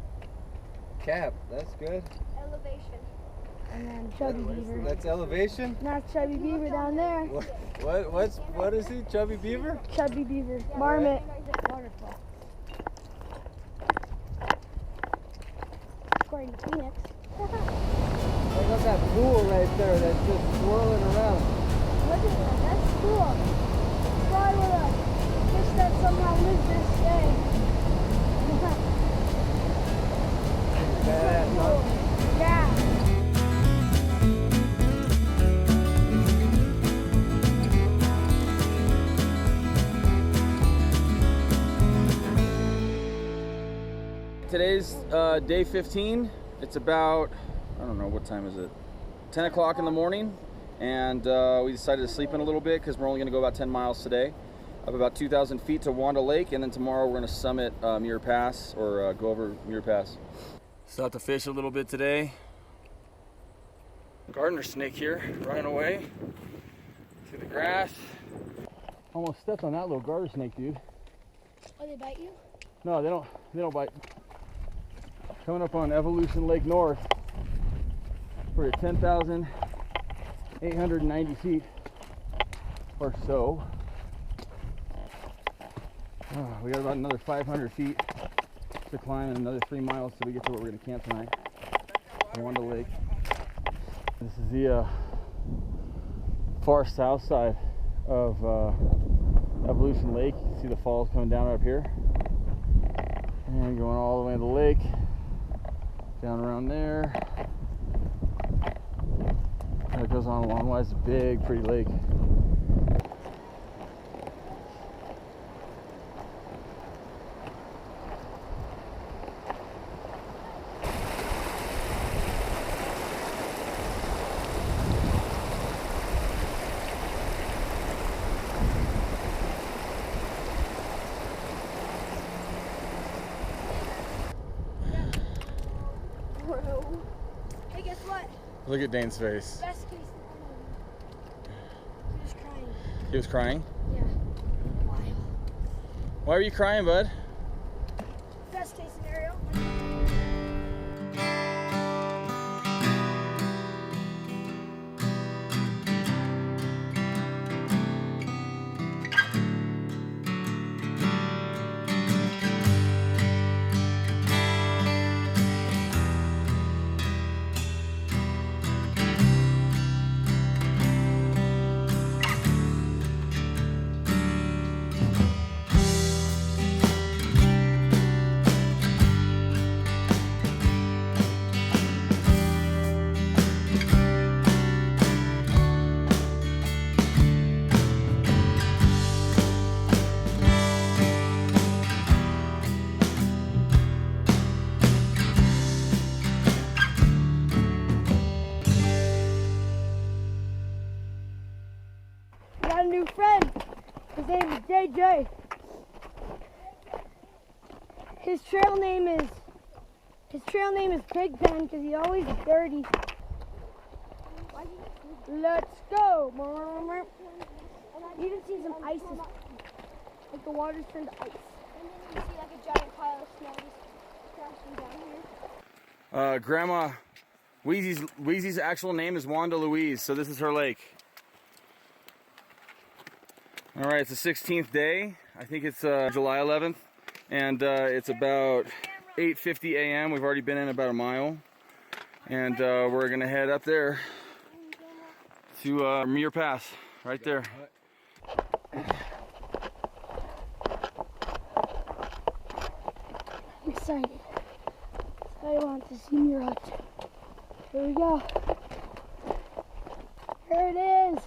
Cap. That's good. Elevation. And then Chubby Beaver. That's elevation. And that's Chubby Beaver down there. What is he? Chubby Beaver? Chubby Beaver. Marmot. Waterfall. According to Phoenix. I got that pool right there that's just swirling around. Look at that. That's cool. Probably with a fish that somehow lives this day. Badass, huh? Yeah. Today's day 15. It's about, I don't know, what time is it? 10 o'clock in the morning. And we decided to sleep in a little bit because we're only going to go about 10 miles today. Up about 2,000 feet to Wanda Lake. And then tomorrow we're going to summit Muir Pass, or go over Muir Pass. Still have to fish a little bit today. Gardener snake here, running away through the grass. Almost stepped on that little garter snake, dude. Oh, they bite you? No, they don't bite. Coming up on Evolution Lake North. We're at 10,890 feet or so. We got about another 500 feet to climb and another 3 miles till we get to where we're going to camp tonight. Wanda Lake. This is the far south side of Evolution Lake. You can see the falls coming down up here. And going all the way to the lake. Down around there. And it goes on a long way. It's a big, pretty lake. Hey, guess what? Look at Dane's face. Best case scenario. He was crying. He was crying? Yeah. Why? Why are you crying, bud? Best case scenario. Got a new friend. His name is JJ. His trail name is Pigpen because he's always dirty. Let's go. You can see some ice, like the water's turned to ice. And then you see like a giant pile of snow just crashing down here. Grandma Wheezy's actual name is Wanda Louise, so this is her lake. All right, it's the 16th day. I think it's July 11th, and it's about 8:50 a.m. We've already been in about a mile, and we're gonna head up there to Muir Pass, right there. I'm excited. I want to see Muir Hut. Here we go. Here it is.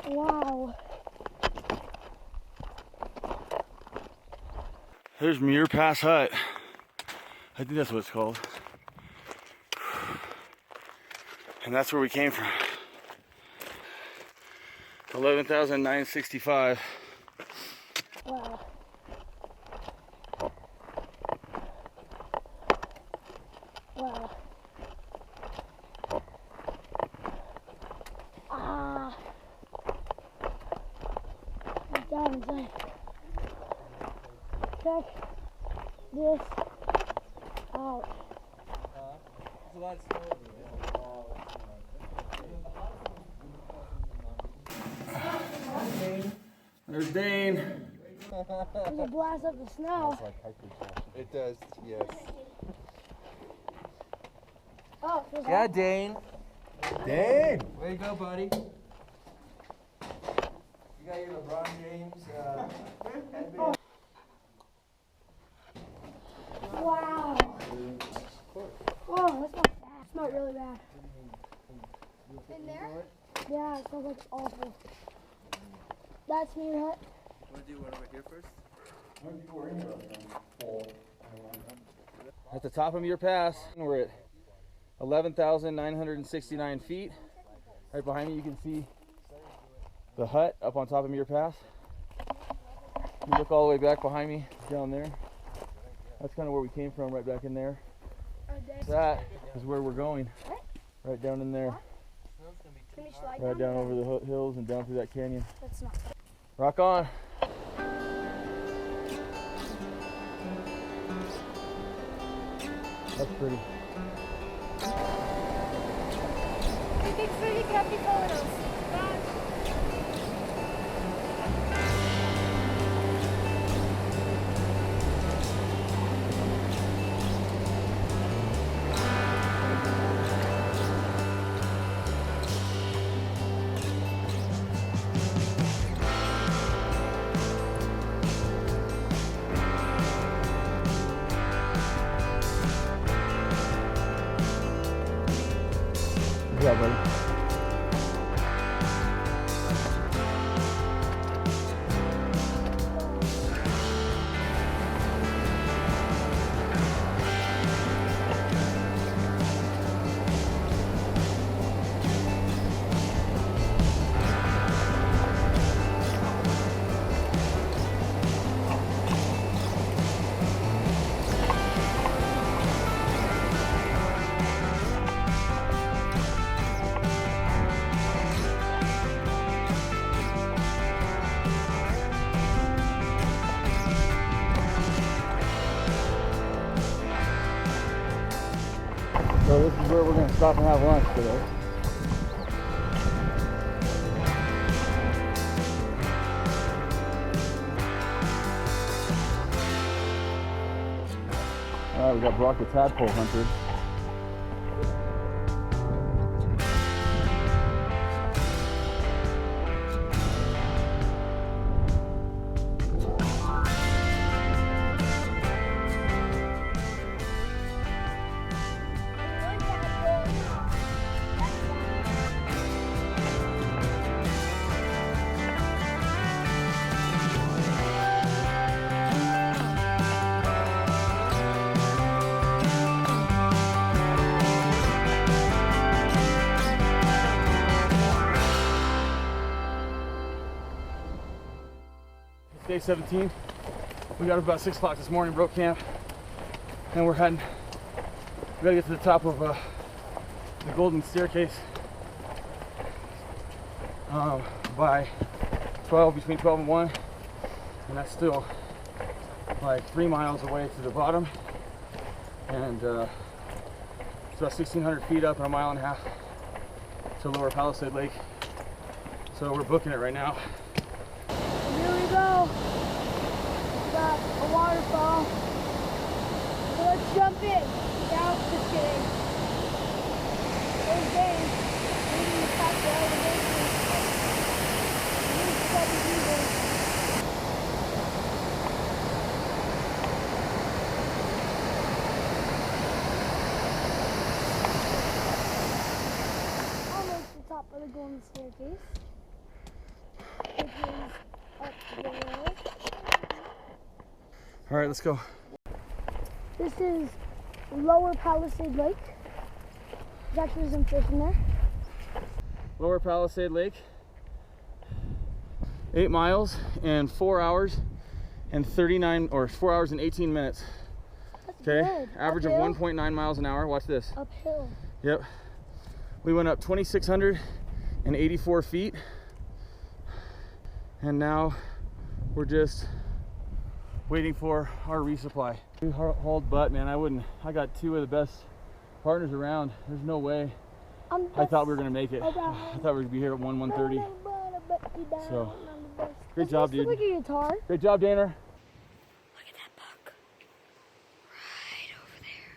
Wow. There's Muir Pass Hut. I think that's what it's called. And that's where we came from. 11,965. Wow. Wow. Ah. I'm down inside. Check this out. There's a lot of snow over there. There's Dane. There's a blast up the snow. It does, yes. Oh, there's Yeah, Dane. Dane! Way to go, buddy. You got your LeBron James headband. Wow. Whoa, that smells bad. It smelled really bad. In there? Yeah, it smells like awful. That's Muir Hut. Want to do one over here first? At the top of Muir Pass, we're at 11,969 feet. Right behind me you can see the hut up on top of Muir Pass. You look all the way back behind me, down there. That's kind of where we came from, right back in there. That is where we're going, right down in there. Snow's going to be Can we slide Right down over the hills and down through that canyon. That's not fun. Rock on. That's pretty. Hey, big pretty crappy photos. Good job, buddy. So this is where we're going to stop and have lunch today. Alright, we got Brock the Tadpole Hunter. Day 17. We got up about 6 o'clock this morning, broke camp, and we're heading. We gotta get to the top of the Golden Staircase by 12, between 12 and 1, and that's still like 3 miles away to the bottom, and it's about 1,600 feet up and 1.5 miles to Lower Palisade Lake. So we're booking it right now. Here we go. Got a waterfall. So let's jump in. Now, just kidding. There's Dane. Leading the top of the elevation. Here's 7 meters. Almost the top of the Golden Staircase. Which is up there. All right, let's go. This is Lower Palisade Lake. There's actually some fish in there. Lower Palisade Lake. 8 miles and 4 hours and 39 or 4 hours and 18 minutes. That's Okay, good. average Uphill? of 1.9 miles an hour. Watch this. Uphill. Yep. We went up 2,684 feet, and now we're just waiting for our resupply. We hauled butt, man. I got 2 of the best partners around. There's no way. I thought we were gonna make it. I thought we'd be here at 1:30. So, great job, dude. Look at your guitar. Great job, Dana. Look at that buck. Right over there.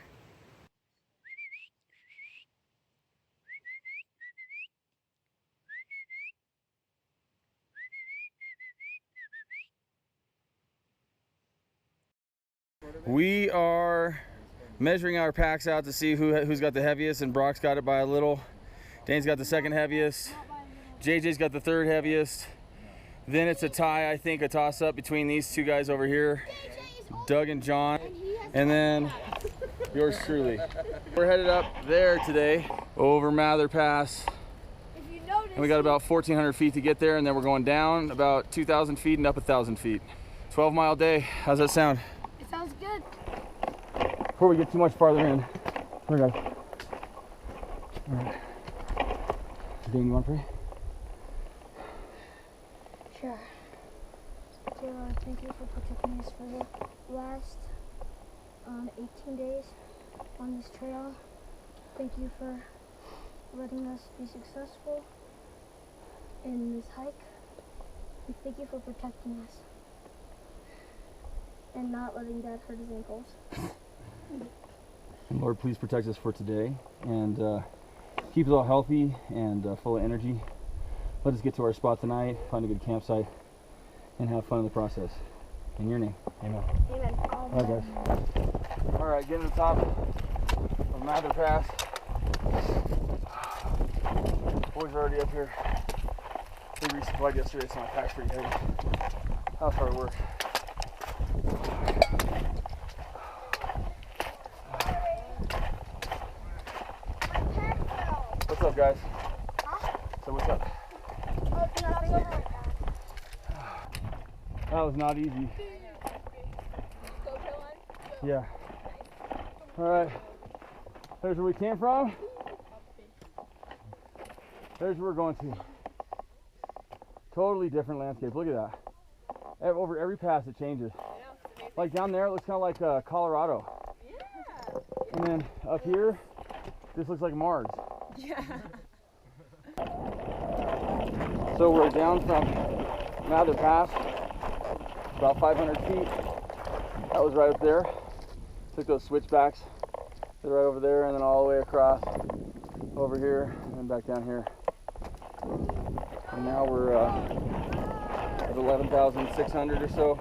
We are measuring our packs out to see who's got the heaviest, and Brock's got it by a little. Dane's got the second heaviest. JJ's got the third heaviest. Then it's a tie, I think, a toss-up between these 2 guys over here, Doug and John, and then yours truly. We're headed up there today, over Mather Pass, and we got about 1,400 feet to get there, and then we're going down about 2,000 feet and up 1,000 feet. 12-mile day. How's that sound? It sounds good. Before we get too much farther in. Here we go. All right. Dane, you want to pray? Sure. Dear Lord, thank you for protecting us for the last 18 days on this trail. Thank you for letting us be successful in this hike. And thank you for protecting us and not letting Dad hurt his ankles. And Lord, please protect us for today and keep us all healthy and full of energy. Let us get to our spot tonight, find a good campsite, and have fun in the process. In your name, amen. Amen. All right, guys. All right, getting to the top of Muir Pass. Boys are already up here. They resupplied yesterday, so my pack's pretty heavy. That was hard work. What's up, guys? So what's up? That was not easy. Yeah. All right. There's where we came from. There's where we're going to. Totally different landscape. Look at that. Over every pass it changes. Like down there, it looks kind of like Colorado. And then up here, this looks like Mars. Yeah. So we're down from Muir Pass, about 500 feet. That was right up there. Took those switchbacks. They're right over there, and then all the way across over here, and then back down here. And now we're at 11,600 or so,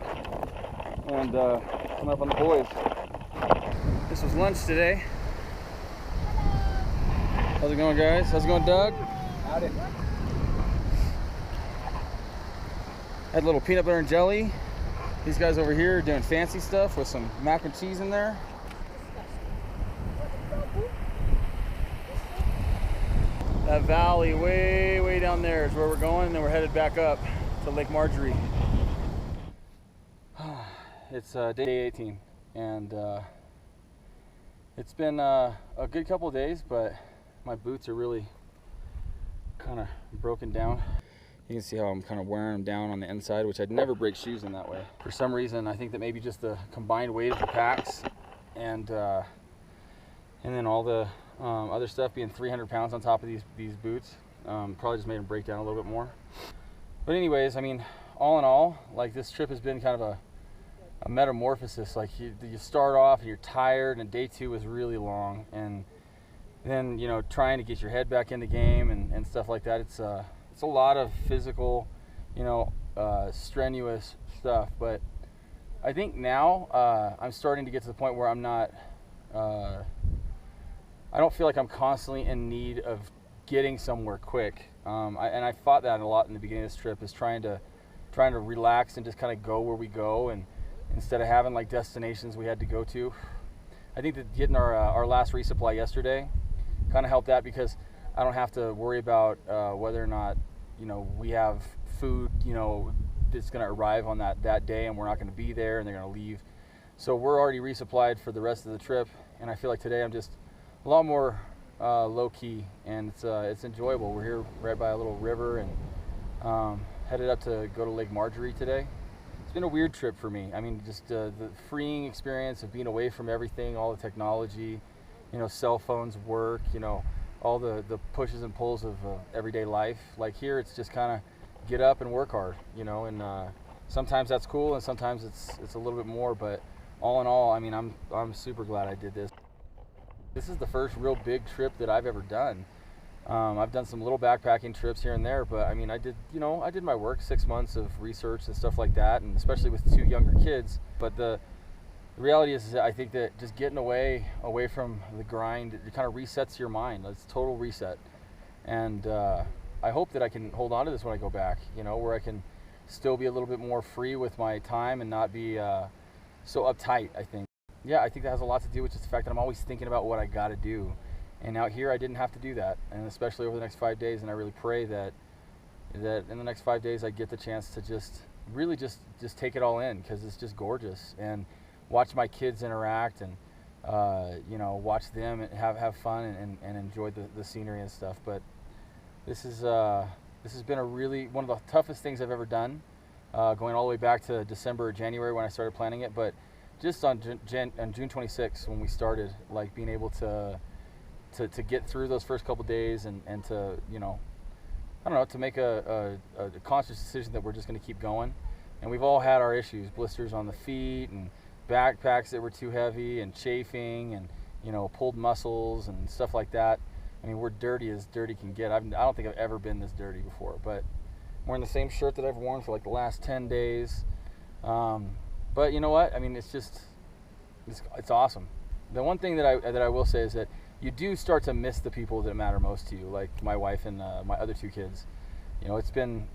and coming up on the boys. This was lunch today. How's it going, guys? How's it going, Doug? Howdy. Had a little peanut butter and jelly. These guys over here are doing fancy stuff with some mac and cheese in there. That valley way down there is where we're going, and then we're headed back up to Lake Marjorie. It's day 18, and it's been a good couple of days, but my boots are really kind of broken down. You can see how I'm kind of wearing them down on the inside, which I'd never break shoes in that way. For some reason, I think that maybe just the combined weight of the packs and then all the other stuff being 300 pounds on top of these boots probably just made them break down a little bit more. But anyways, I mean, all in all, like this trip has been kind of a metamorphosis. Like you start off and you're tired, and day 2 was really long, and then trying to get your head back in the game and stuff like that. It's a lot of physical, strenuous stuff. But I think now I'm starting to get to the point where I'm not. I don't feel like I'm constantly in need of getting somewhere quick. And I fought that a lot in the beginning of this trip, is trying to relax and just kind of go where we go, and instead of having like destinations we had to go to. I think that getting our last resupply yesterday kind of helped that, because I don't have to worry about whether or not we have food that's going to arrive on that day, and we're not going to be there, and they're going to leave. So we're already resupplied for the rest of the trip, and I feel like today I'm just a lot more low key, and it's enjoyable. We're here right by a little river, and headed up to go to Lake Marjorie today. It's been a weird trip for me. I mean, just the freeing experience of being away from everything, all the technology, cell phones, work, all the pushes and pulls of everyday life. Like here, it's just kind of get up and work hard, and sometimes that's cool, and sometimes it's a little bit more. But all in all, I mean, I'm super glad I did this. This is the first real big trip that I've ever done. I've done some little backpacking trips here and there, but I mean, I did my work, 6 months of research and stuff like that, and especially with 2 younger kids. But the reality is that I think that just getting away from the grind, it kind of resets your mind. It's a total reset. And I hope that I can hold on to this when I go back, where I can still be a little bit more free with my time and not be so uptight, I think. Yeah, I think that has a lot to do with just the fact that I'm always thinking about what I got to do. And out here, I didn't have to do that, and especially over the next 5 days. And I really pray that in the next 5 days, I get the chance to just really just take it all in, because it's just gorgeous, and watch my kids interact, and watch them and have fun and enjoy the scenery and stuff. But This has been one of the toughest things I've ever done, going all the way back to December or January when I started planning it. But just on June 26th when we started, like being able to get through those first couple days and to, you know, I don't know, to make a conscious decision that we're just going to keep going. And we've all had our issues, blisters on the feet and backpacks that were too heavy and chafing and, you know, pulled muscles and stuff like that. I mean, we're dirty as dirty can get. I don't think I've ever been this dirty before, but I'm wearing the same shirt that I've worn for like the last 10 days. But you know what? I mean, it's awesome. The one thing that I will say is that you do start to miss the people that matter most to you, like my wife and my other 2 kids. You know, it's been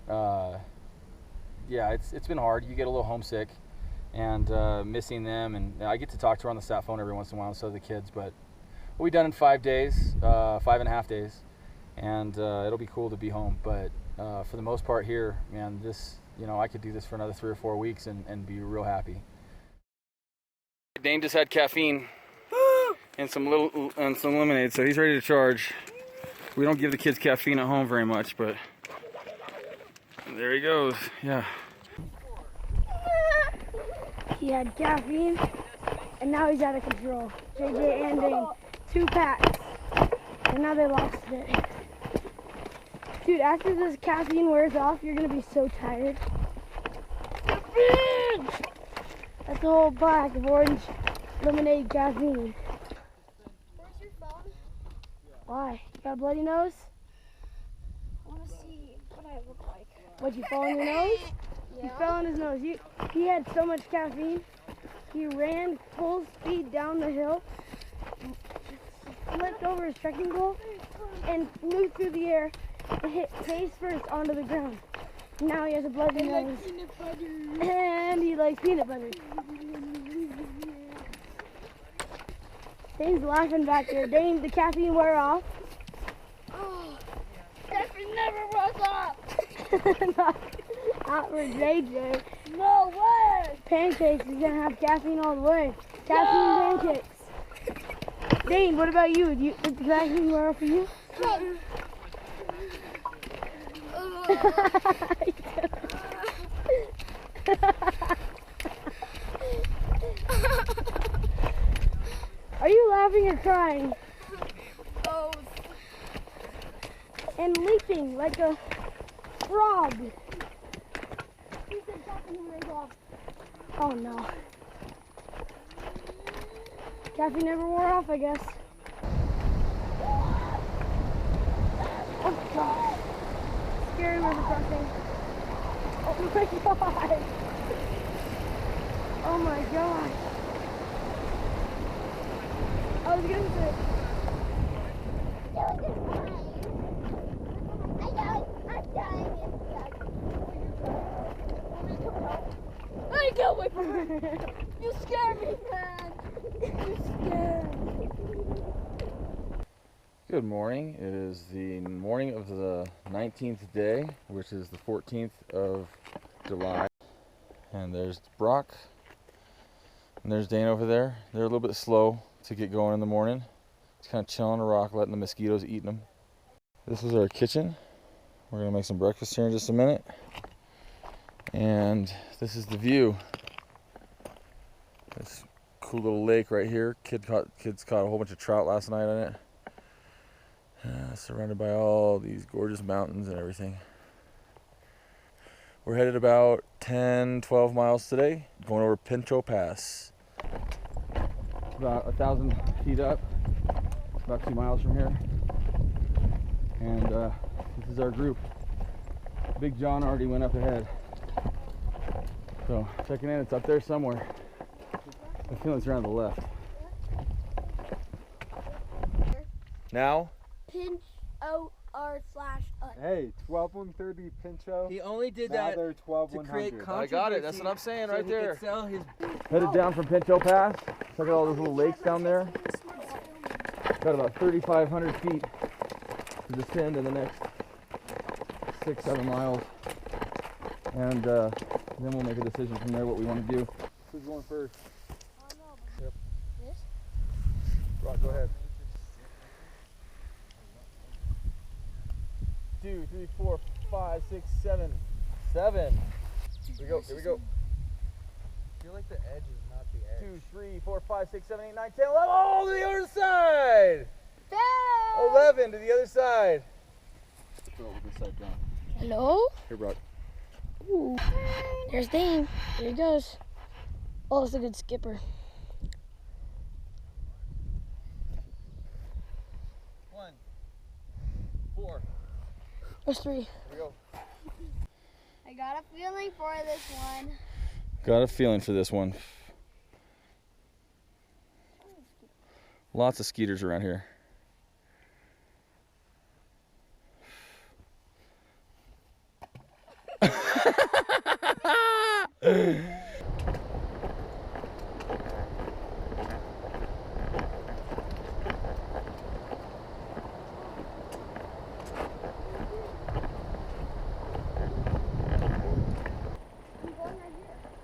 it's been hard. You get a little homesick and missing them, and I get to talk to her on the sat phone every once in a while, and so do the kids. But we'll be done in 5 days, 5.5 days, and it'll be cool to be home. But for the most part here, man, you know, I could do this for another 3 or 4 weeks and be real happy. Dane just had caffeine and some lemonade, so he's ready to charge. We don't give the kids caffeine at home very much, but there he goes. Yeah. He had caffeine, and now he's out of control. JJ and Dane, 2 packs, and now they lost it. Dude, after this caffeine wears off, you're gonna be so tired. That's a whole pack of orange lemonade caffeine. Where's your phone? Why? You got a bloody nose? I want to see what I look like. What, you fall on your nose? Yeah. You fell on his nose. He had so much caffeine. He ran full speed down the hill, flipped over his trekking pole, and flew through the air and hit face first onto the ground. Now he has a bloody nose. And he likes peanut butter. Dane's laughing back there. Dane, the caffeine wore off. Oh, caffeine never wears off. Not for JJ. No way. Pancakes is gonna have caffeine all the way. Caffeine pancakes. Dane, what about you? Did the caffeine wear off for you? Are you laughing or crying? Both. And leaping like a frog. Oh no. Caffeine never wore off, I guess. Oh god. Scary river crossing. Oh my god. Oh my god. I was gonna say. I can't wait for her. You scare me, man. You scare me. Good morning. It is the morning of the 19th day, which is the 14th of July. And there's Brock. And there's Dane over there. They're a little bit slow to get going in the morning. Just kind of chilling on a rock, letting the mosquitoes eat them. This is our kitchen. We're going to make some breakfast here in just a minute. And this is the view. This cool little lake right here. Kids caught a whole bunch of trout last night on it. Surrounded by all these gorgeous mountains and everything. We're headed about 10-12 miles today, going over Cathedral Pass. About 1,000 feet up, about 2 miles from here. And this is our group. Big John already went up ahead. So checking in, it's up there somewhere. I feel it's around the left. Now? Pinch O-R/U. Hey, 12130 Pincho. He only did Now that they're to 12100. create I got it, that's what I'm saying right he there. could sell his Headed down from Cathedral Pass. Check out all those little lakes down there. Got about 3,500 feet to descend in the next 6-7 miles. And then we'll make a decision from there what we want to do. Who's going first? Yep. Rock, go ahead. 2, 3, 4, 5, 6, 7. 7. Here we go. Here we go. I feel like the edge is not the edge. 2, 3, 4, 5, 6, 7, 8, 9, 10, 11. Oh, to the other side. Dad! 11 to the other side. Throw it with this side down. Hello? Here, Brock. Ooh. There's Dane. There he goes. Oh, that's a good skipper. 1, 4. There's 3. Here we go. I got a feeling for this one. Got a feeling for this one. Lots of skeeters around here.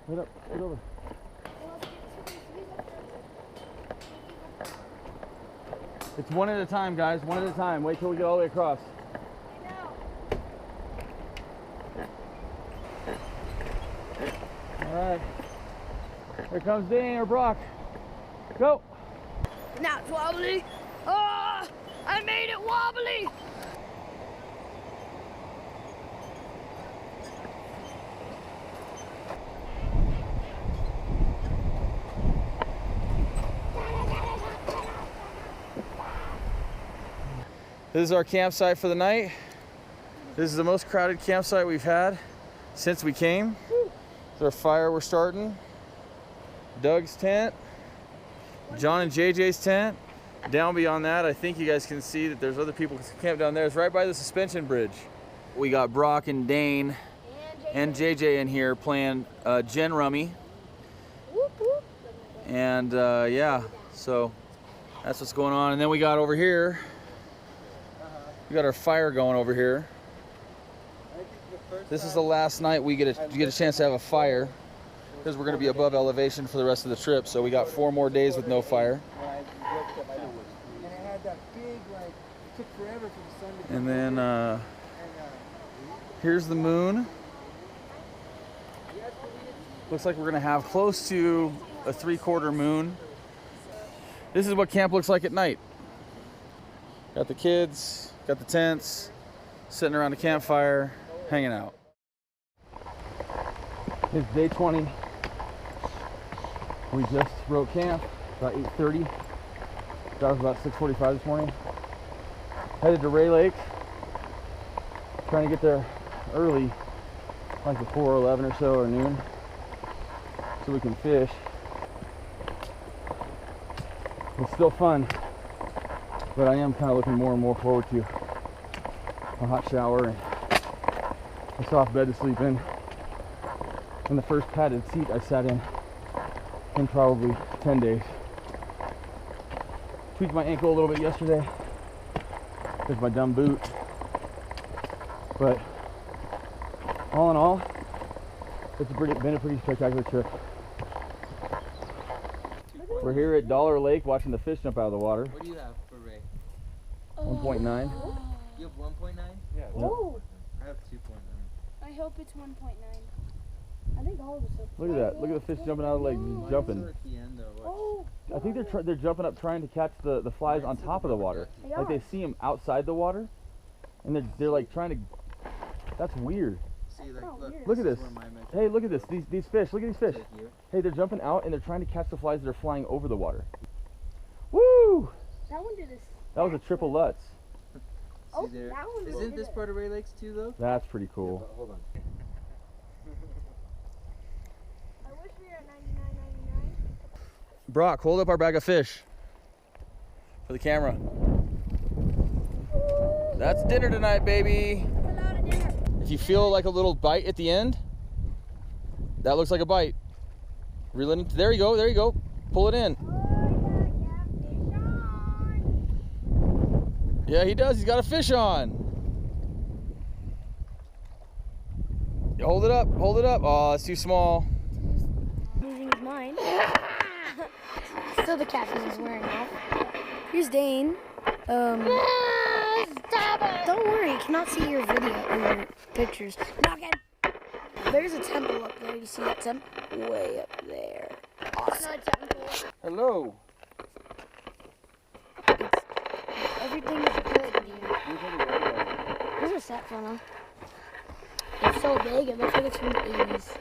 Wait up, get over. It's one at a time, guys, one at a time. Wait till we get all the way across. I know. All right. Here comes Dane or Brock. Go. Now it's wobbly. Oh, I made it wobbly. This is our campsite for the night. This is the most crowded campsite we've had since we came. It's our fire we're starting. Doug's tent. John and JJ's tent. Down beyond that, I think you guys can see that there's other people camped down there. It's right by the suspension bridge. We got Brock and Dane and JJ in here playing gin rummy. And yeah, so that's what's going on. And then we got over here, we got our fire going over here. This is the last night we get a chance to have a fire because we're going to be above elevation for the rest of the trip. So we got 4 more days with no fire. And it had that big, like, it took forever for the sun to And then here's the moon. Looks like we're going to have close to a 3/4 moon. This is what camp looks like at night. Got the kids, got the tents, sitting around a campfire, hanging out. It's day 20. We just broke camp about 8:30. Got us about 6:45 this morning. Headed to Ray Lake. Trying to get there early, like before 11 or so or noon, so we can fish. It's still fun, but I am kind of looking more and more forward to a hot shower and a soft bed to sleep in. And the first padded seat I sat in probably 10 days. Tweaked my ankle a little bit yesterday with my dumb boot. But all in all, it's been a pretty spectacular trip. We're here at Dollar Lake watching the fish jump out of the water. What do you have for Ray? 1.9. You have 1.9? Yeah. Oh, I have 2.9. I hope it's 1.9. I think all of us have. Look at that. Look at the fish jumping out of the lake. Just jumping. At the end, though. Oh, I think they're jumping up trying to catch the flies on top of the water. Yeah. Like they see them outside the water, and they're like trying to. That's weird. See, like, Oh, look. weird. Look at this. Is where my mentor Hey, look at this. These fish. Look at these fish. is here. Hey, they're jumping out and they're trying to catch the flies that are flying over the water. Woo! that one did this. That was a triple Lutz. Oh, See there? that one Isn't did this it. part of Ray Lakes too, though? That's pretty cool. Hold on. I wish we were at 99.99. Brock, hold up our bag of fish for the camera. That's dinner tonight, baby. That's a lot of dinner. If you feel like a little bite at the end, that looks like a bite. Reel it in. There you go. There you go. Pull it in. Yeah, he does. He's got a fish on. Hold it up. Hold it up. Oh, it's too small. Losing his mind. Still the caffeine is wearing off. Here's Dane. Don't worry, cannot see your video or your pictures. Noggin! There's a temple up there. You see that temple? Way up there. Awesome. Hello. Everything is good in here. There's a sat funnel. It's so big, it looks like it's from the 80s.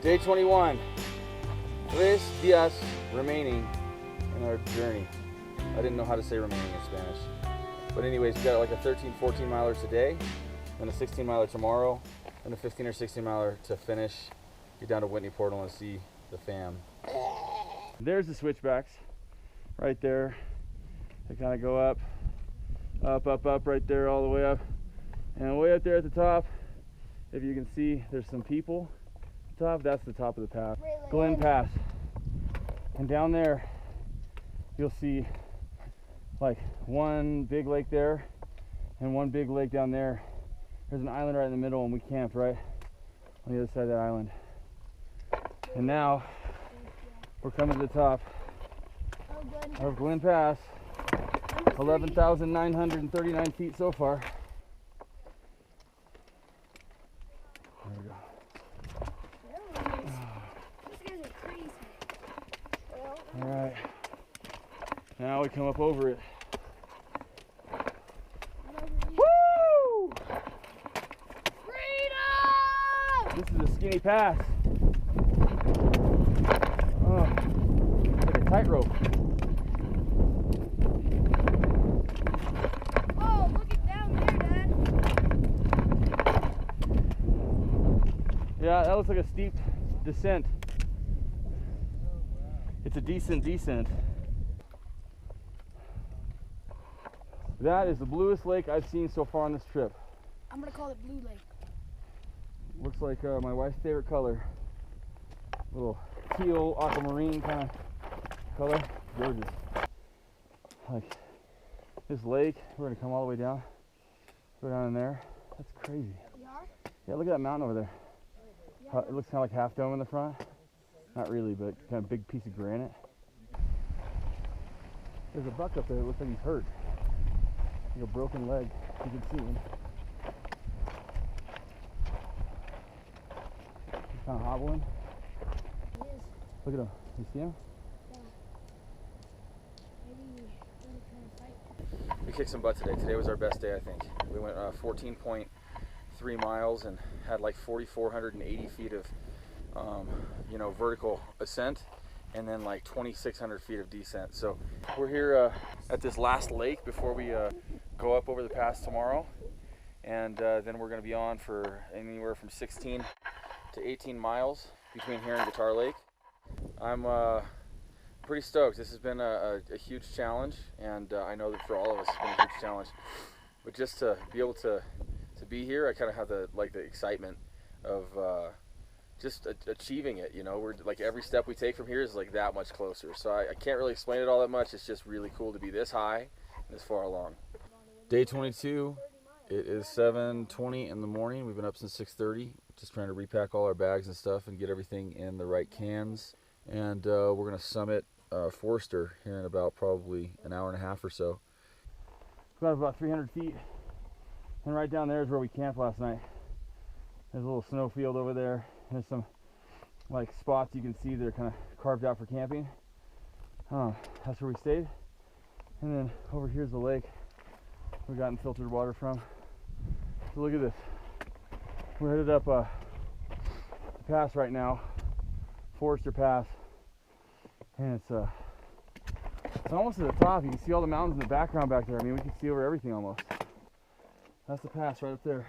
Day 21. 3 días remaining in our journey. I didn't know how to say remaining in Spanish. But anyways, we got like a 13, 14 milers today, then a 16 miler tomorrow, and a 15 or 16 miler to finish. Get down to Whitney Portal and see the fam. There's the switchbacks right there. They kind of go up, up right there, all the way up. And way up there at the top, if you can see, there's some people. Top, that's the top of the pass. Glen Pass. And down there, you'll see like one big lake there and one big lake down there. There's an island right in the middle, and we camped right on the other side of that island. And now we're coming to the top of Glen Pass. 11,939 feet so far. There we go. All right. Now we come up over it. Woo! Freedom! This is a skinny pass. Oh, like a tightrope. Oh, look at down there, Dad. Yeah, that looks like a steep descent. It's a decent descent. That is the bluest lake I've seen so far on this trip. I'm gonna call it Blue Lake. Looks like my wife's favorite color. Little teal aquamarine kind of color. Gorgeous. Like this lake, we're gonna come all the way down. Go down in there. That's crazy. We are? Yeah, look at that mountain over there. It looks kind of like half dome in the front. Not really, but kind of big piece of granite. There's a buck up there that looks like he's hurt. Like a broken leg. You can see him. He's kind of hobbling. He is. Look at him. You see him? Yeah. Maybe we're trying to fight. We kicked some butt today. Today was our best day, I think. We went 14.3 miles and had like 4,480 feet of vertical ascent, and then like 2,600 feet of descent. So we're here at this last lake before we go up over the pass tomorrow, and then we're going to be on for anywhere from 16 to 18 miles between here and Guitar Lake. I'm pretty stoked. This has been a huge challenge, and I know that for all of us it's been a huge challenge. But just to be able to be here, I kind of have the excitement of just achieving it. You know, we're like every step we take from here is like that much closer. So I can't really explain it all that much. It's just really cool to be this high and this far along. Day 22. It is 7:20 in the morning. We've been up since 6:30, just trying to repack all our bags and stuff and get everything in the right cans. And we're gonna summit Forster here in about probably an hour and a half or so. Got about 300 feet, and right down there is where we camped last night. There's a little snow field over there. There's some like spots you can see that are kind of carved out for camping. That's where we stayed. And then over here's the lake we've gotten filtered water from. So look at this. We're headed up the pass right now, Forster Pass, and it's almost at the top. You can see all the mountains in the background back there. I mean, we can see over everything almost. That's the pass right up there.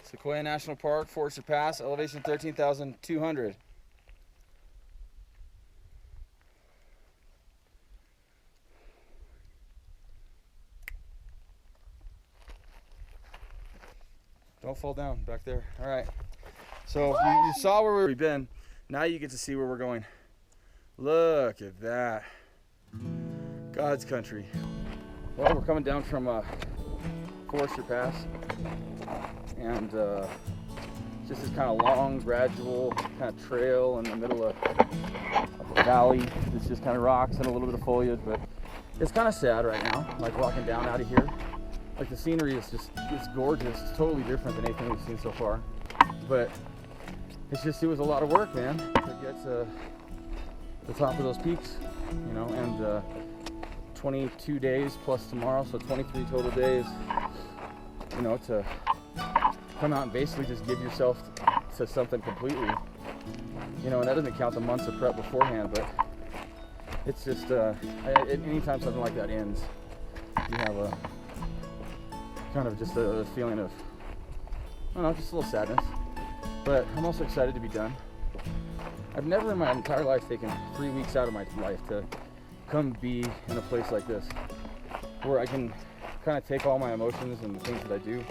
Sequoia National Park, Forster Pass, elevation 13,200. Don't fall down back there. All right. So you saw where we've been. Now you get to see where we're going. Look at that. God's country. Well, we're coming down from Forester Pass, and just this kind of long, gradual kind of trail in the middle of a valley. It's just kind of rocks and a little bit of foliage, but it's kind of sad right now, like walking down out of here. Like the scenery is just, it's gorgeous. It's totally different than anything we've seen so far. But it's just, it was a lot of work, man, to get to the top of those peaks, you know, and 22 days plus tomorrow, so 23 total days, you know, to come out and basically just give yourself to something completely, you know, and that doesn't count the months of prep beforehand, but it's just, anytime something like that ends, you have a kind of just a feeling of, I don't know, just a little sadness, but I'm also excited to be done. I've never in my entire life taken 3 weeks out of my life to come be in a place like this, where I can kind of take all my emotions and the things that I do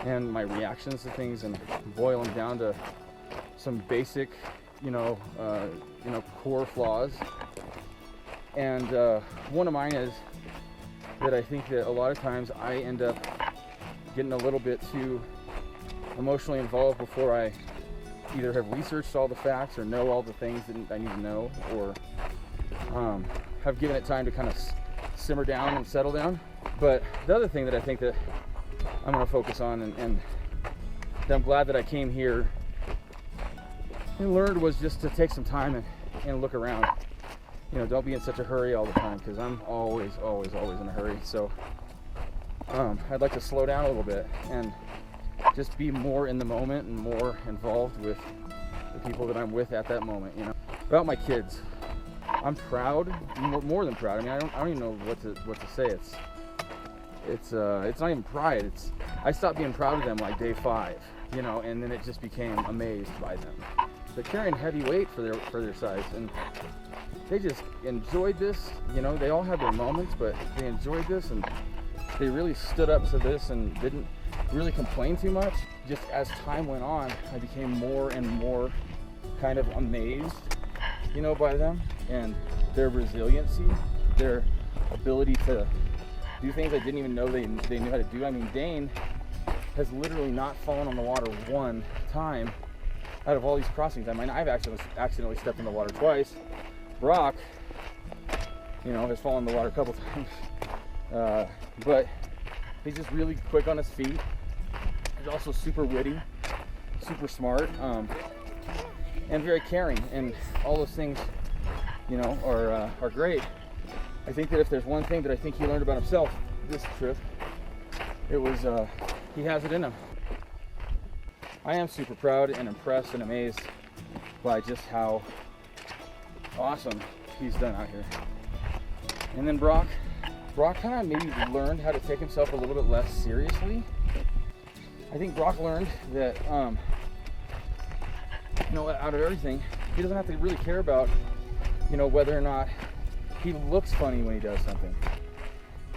and my reactions to things and boil them down to some basic, core flaws. And one of mine is that I think that a lot of times I end up getting a little bit too emotionally involved before I either have researched all the facts or know all the things that I need to know, or have given it time to kind of simmer down and settle down. But the other thing that I think that I'm going to focus on and that I'm glad that I came here and learned was just to take some time and look around. You know, don't be in such a hurry all the time, because I'm always in a hurry. So I'd like to slow down a little bit and just be more in the moment and more involved with the people that I'm with at that moment. You know, about my kids, I'm proud, more than proud. I mean, I don't even know what to say. It's not even pride. It's, I stopped being proud of them like day 5, you know, and then it just became amazed by them. They're carrying heavy weight for their size, and they just enjoyed this. You know, they all had their moments, but they enjoyed this, and they really stood up to this and didn't really complain too much. Just as time went on, I became more and more kind of amazed, you know, by them and their resiliency, their ability to do things I didn't even know they knew how to do. I mean, Dane has literally not fallen on the water one time out of all these crossings. I mean, I've accidentally stepped in the water twice. Brock, you know, has fallen in the water a couple times, but he's just really quick on his feet. He's also super witty, super smart, and very caring, and all those things, you know, are great. I think that if there's one thing that I think he learned about himself this trip, it was he has it in him. I am super proud and impressed and amazed by just how awesome he's done out here. And then Brock kind of maybe learned how to take himself a little bit less seriously. I think Brock learned that, you know, out of everything, he doesn't have to really care about, you know, whether or not he looks funny when he does something.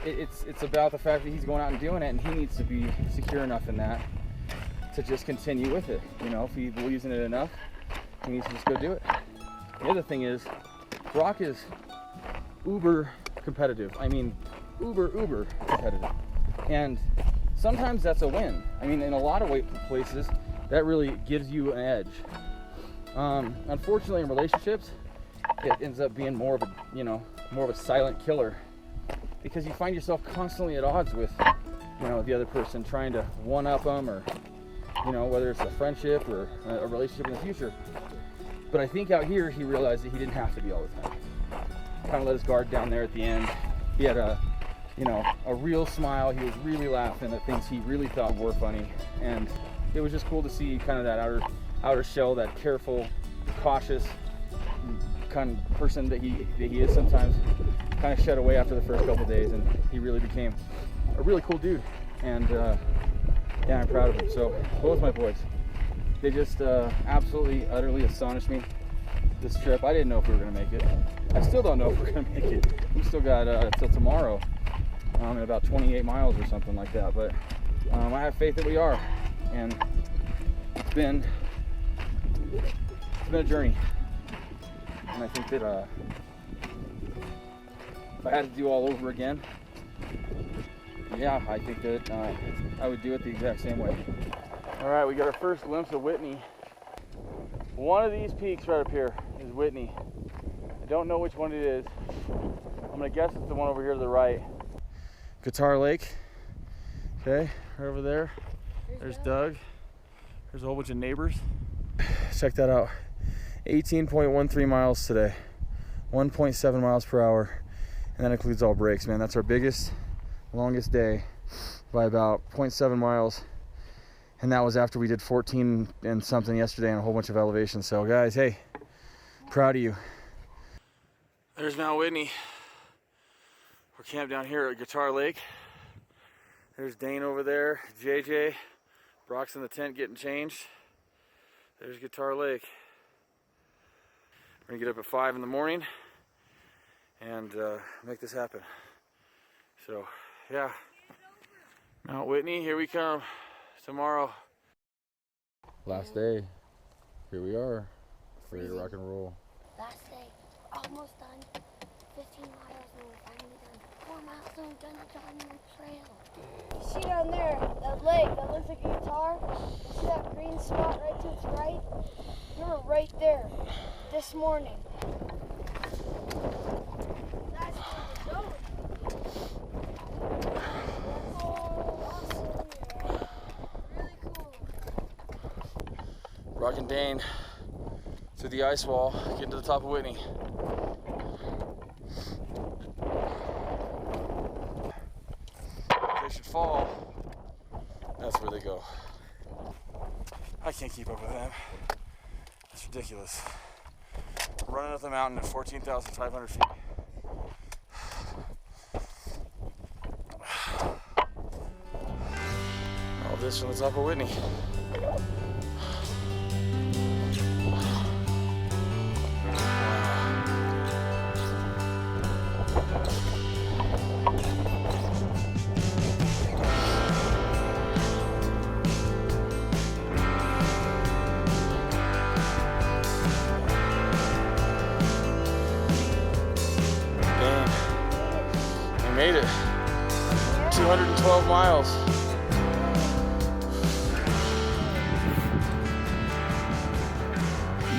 It's about the fact that he's going out and doing it, and he needs to be secure enough in that to just continue with it. You know, if he believes in it enough, he needs to just go do it. The other thing is, Brock is uber competitive. I mean, uber competitive. And sometimes that's a win. I mean, in a lot of places, that really gives you an edge. Unfortunately, in relationships, it ends up being more of a silent killer, because you find yourself constantly at odds with, you know, the other person, trying to one-up them, or, you know, whether it's a friendship or a relationship in the future. But I think out here he realized that he didn't have to be all the time. Kind of let his guard down there at the end. He had a real smile. He was really laughing at things he really thought were funny, and it was just cool to see kind of that outer shell, that careful, cautious kind of person that he is sometimes, kind of shed away after the first couple of days, and he really became a really cool dude. And yeah, I'm proud of him. So both my boys, they just absolutely, utterly astonished me this trip. I didn't know if we were going to make it. I still don't know if we're going to make it. We still got till tomorrow, in about 28 miles or something like that. But I have faith that we are. And it's been a journey. And I think that if I had to do all over again, yeah, I think that I would do it the exact same way. All right, we got our first glimpse of Whitney. One of these peaks right up here is Whitney. I don't know which one it is. I'm gonna guess it's the one over here to the right. Guitar Lake. Okay, right over there. There's Doug. There's a whole bunch of neighbors. Check that out. 18.13 miles today. 1.7 miles per hour. And that includes all breaks, man. That's our biggest, longest day by about 0.7 miles. And that was after we did 14 and something yesterday and a whole bunch of elevation. So guys, hey, proud of you. There's Mount Whitney. We're camped down here at Guitar Lake. There's Dane over there, JJ. Brock's in the tent getting changed. There's Guitar Lake. We're gonna get up at 5 in the morning and make this happen. So, yeah. Mount Whitney, here we come. Tomorrow. Last day. Here we are. Ready to rock and roll. Last day, almost done. 15 miles and we're finally done. 4 miles and we're done on your trail. You see down there, that lake, that looks like a guitar? You see that green spot right to its right? We were right there this morning. That's where we're going. Rockin' Dane through the ice wall, getting to the top of Whitney. If they should fall, that's where they go. I can't keep up with them. It's ridiculous. Running up the mountain at 14,500 feet. All this from the top of Whitney. Made it. 212 miles.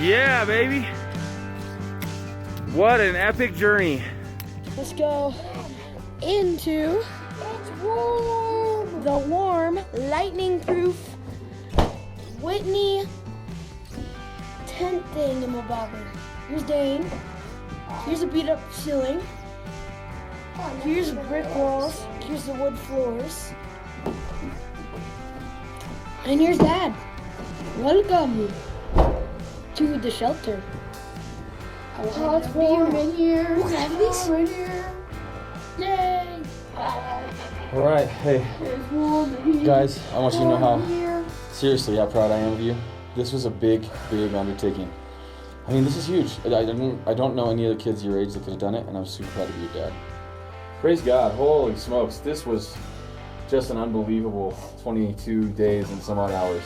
Yeah, baby. What an epic journey. Let's go into the warm, lightning-proof Whitney tent thingamabobber. Here's Dane. Here's a beat-up ceiling. Here's brick walls. Here's the wood floors. And here's Dad. Welcome to the shelter. Oh, it's warm in here. Look at this. Right here. Yay! All right, hey, It's warm in here. guys, I want you to know how, Here. seriously, how proud I am of you. This was a big, big undertaking. I mean, this is huge. I don't know any other kids your age that could have done it, and I'm super proud of you, Dad. Praise God, holy smokes. This was just an unbelievable 22 days and some odd hours.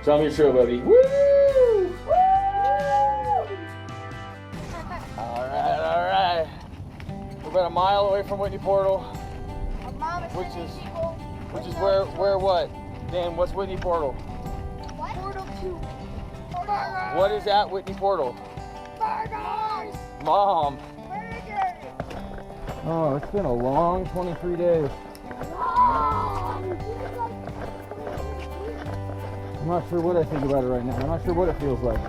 Tell me your trail, buddy. Woo! Woo! All right. We're about a mile away from Whitney Portal, which is where what? Dan, what's Whitney Portal? Portal 2. What is at Whitney Portal? Mom. Oh, it's been a long 23 days. I'm not sure what I think about it right now. I'm not sure what it feels like.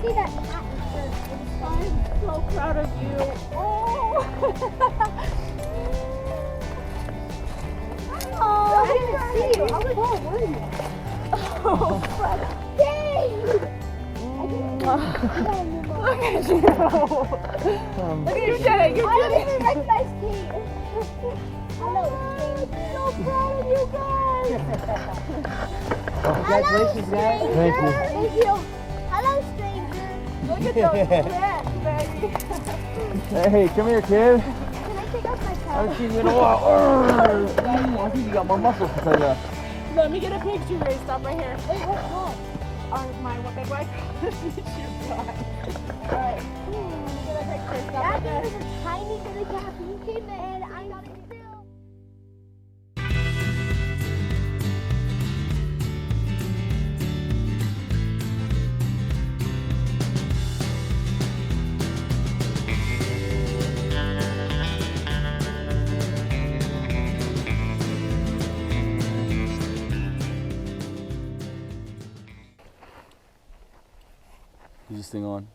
See that hat and shirt? I'm so proud of you. Oh! I didn't see you. I was like, where were you? Oh, Dang! Look at you. Look at you, Jay. You did it. I didn't even recognize Kate. I'm so proud of you guys. Congratulations, guys. Thank you. Thank you. Get those rats, baby. Hey, come here, kid. Can I take off my I towel? haven't seen you in a while. I think you got more muscles to tell you. Let me get a picture, Ray. Stop right here. Wait, what's wrong? My what big wife? Alright. Get a picture. Stop That right there. is a tiny bit of caffeine, and I got it too. Is this thing on?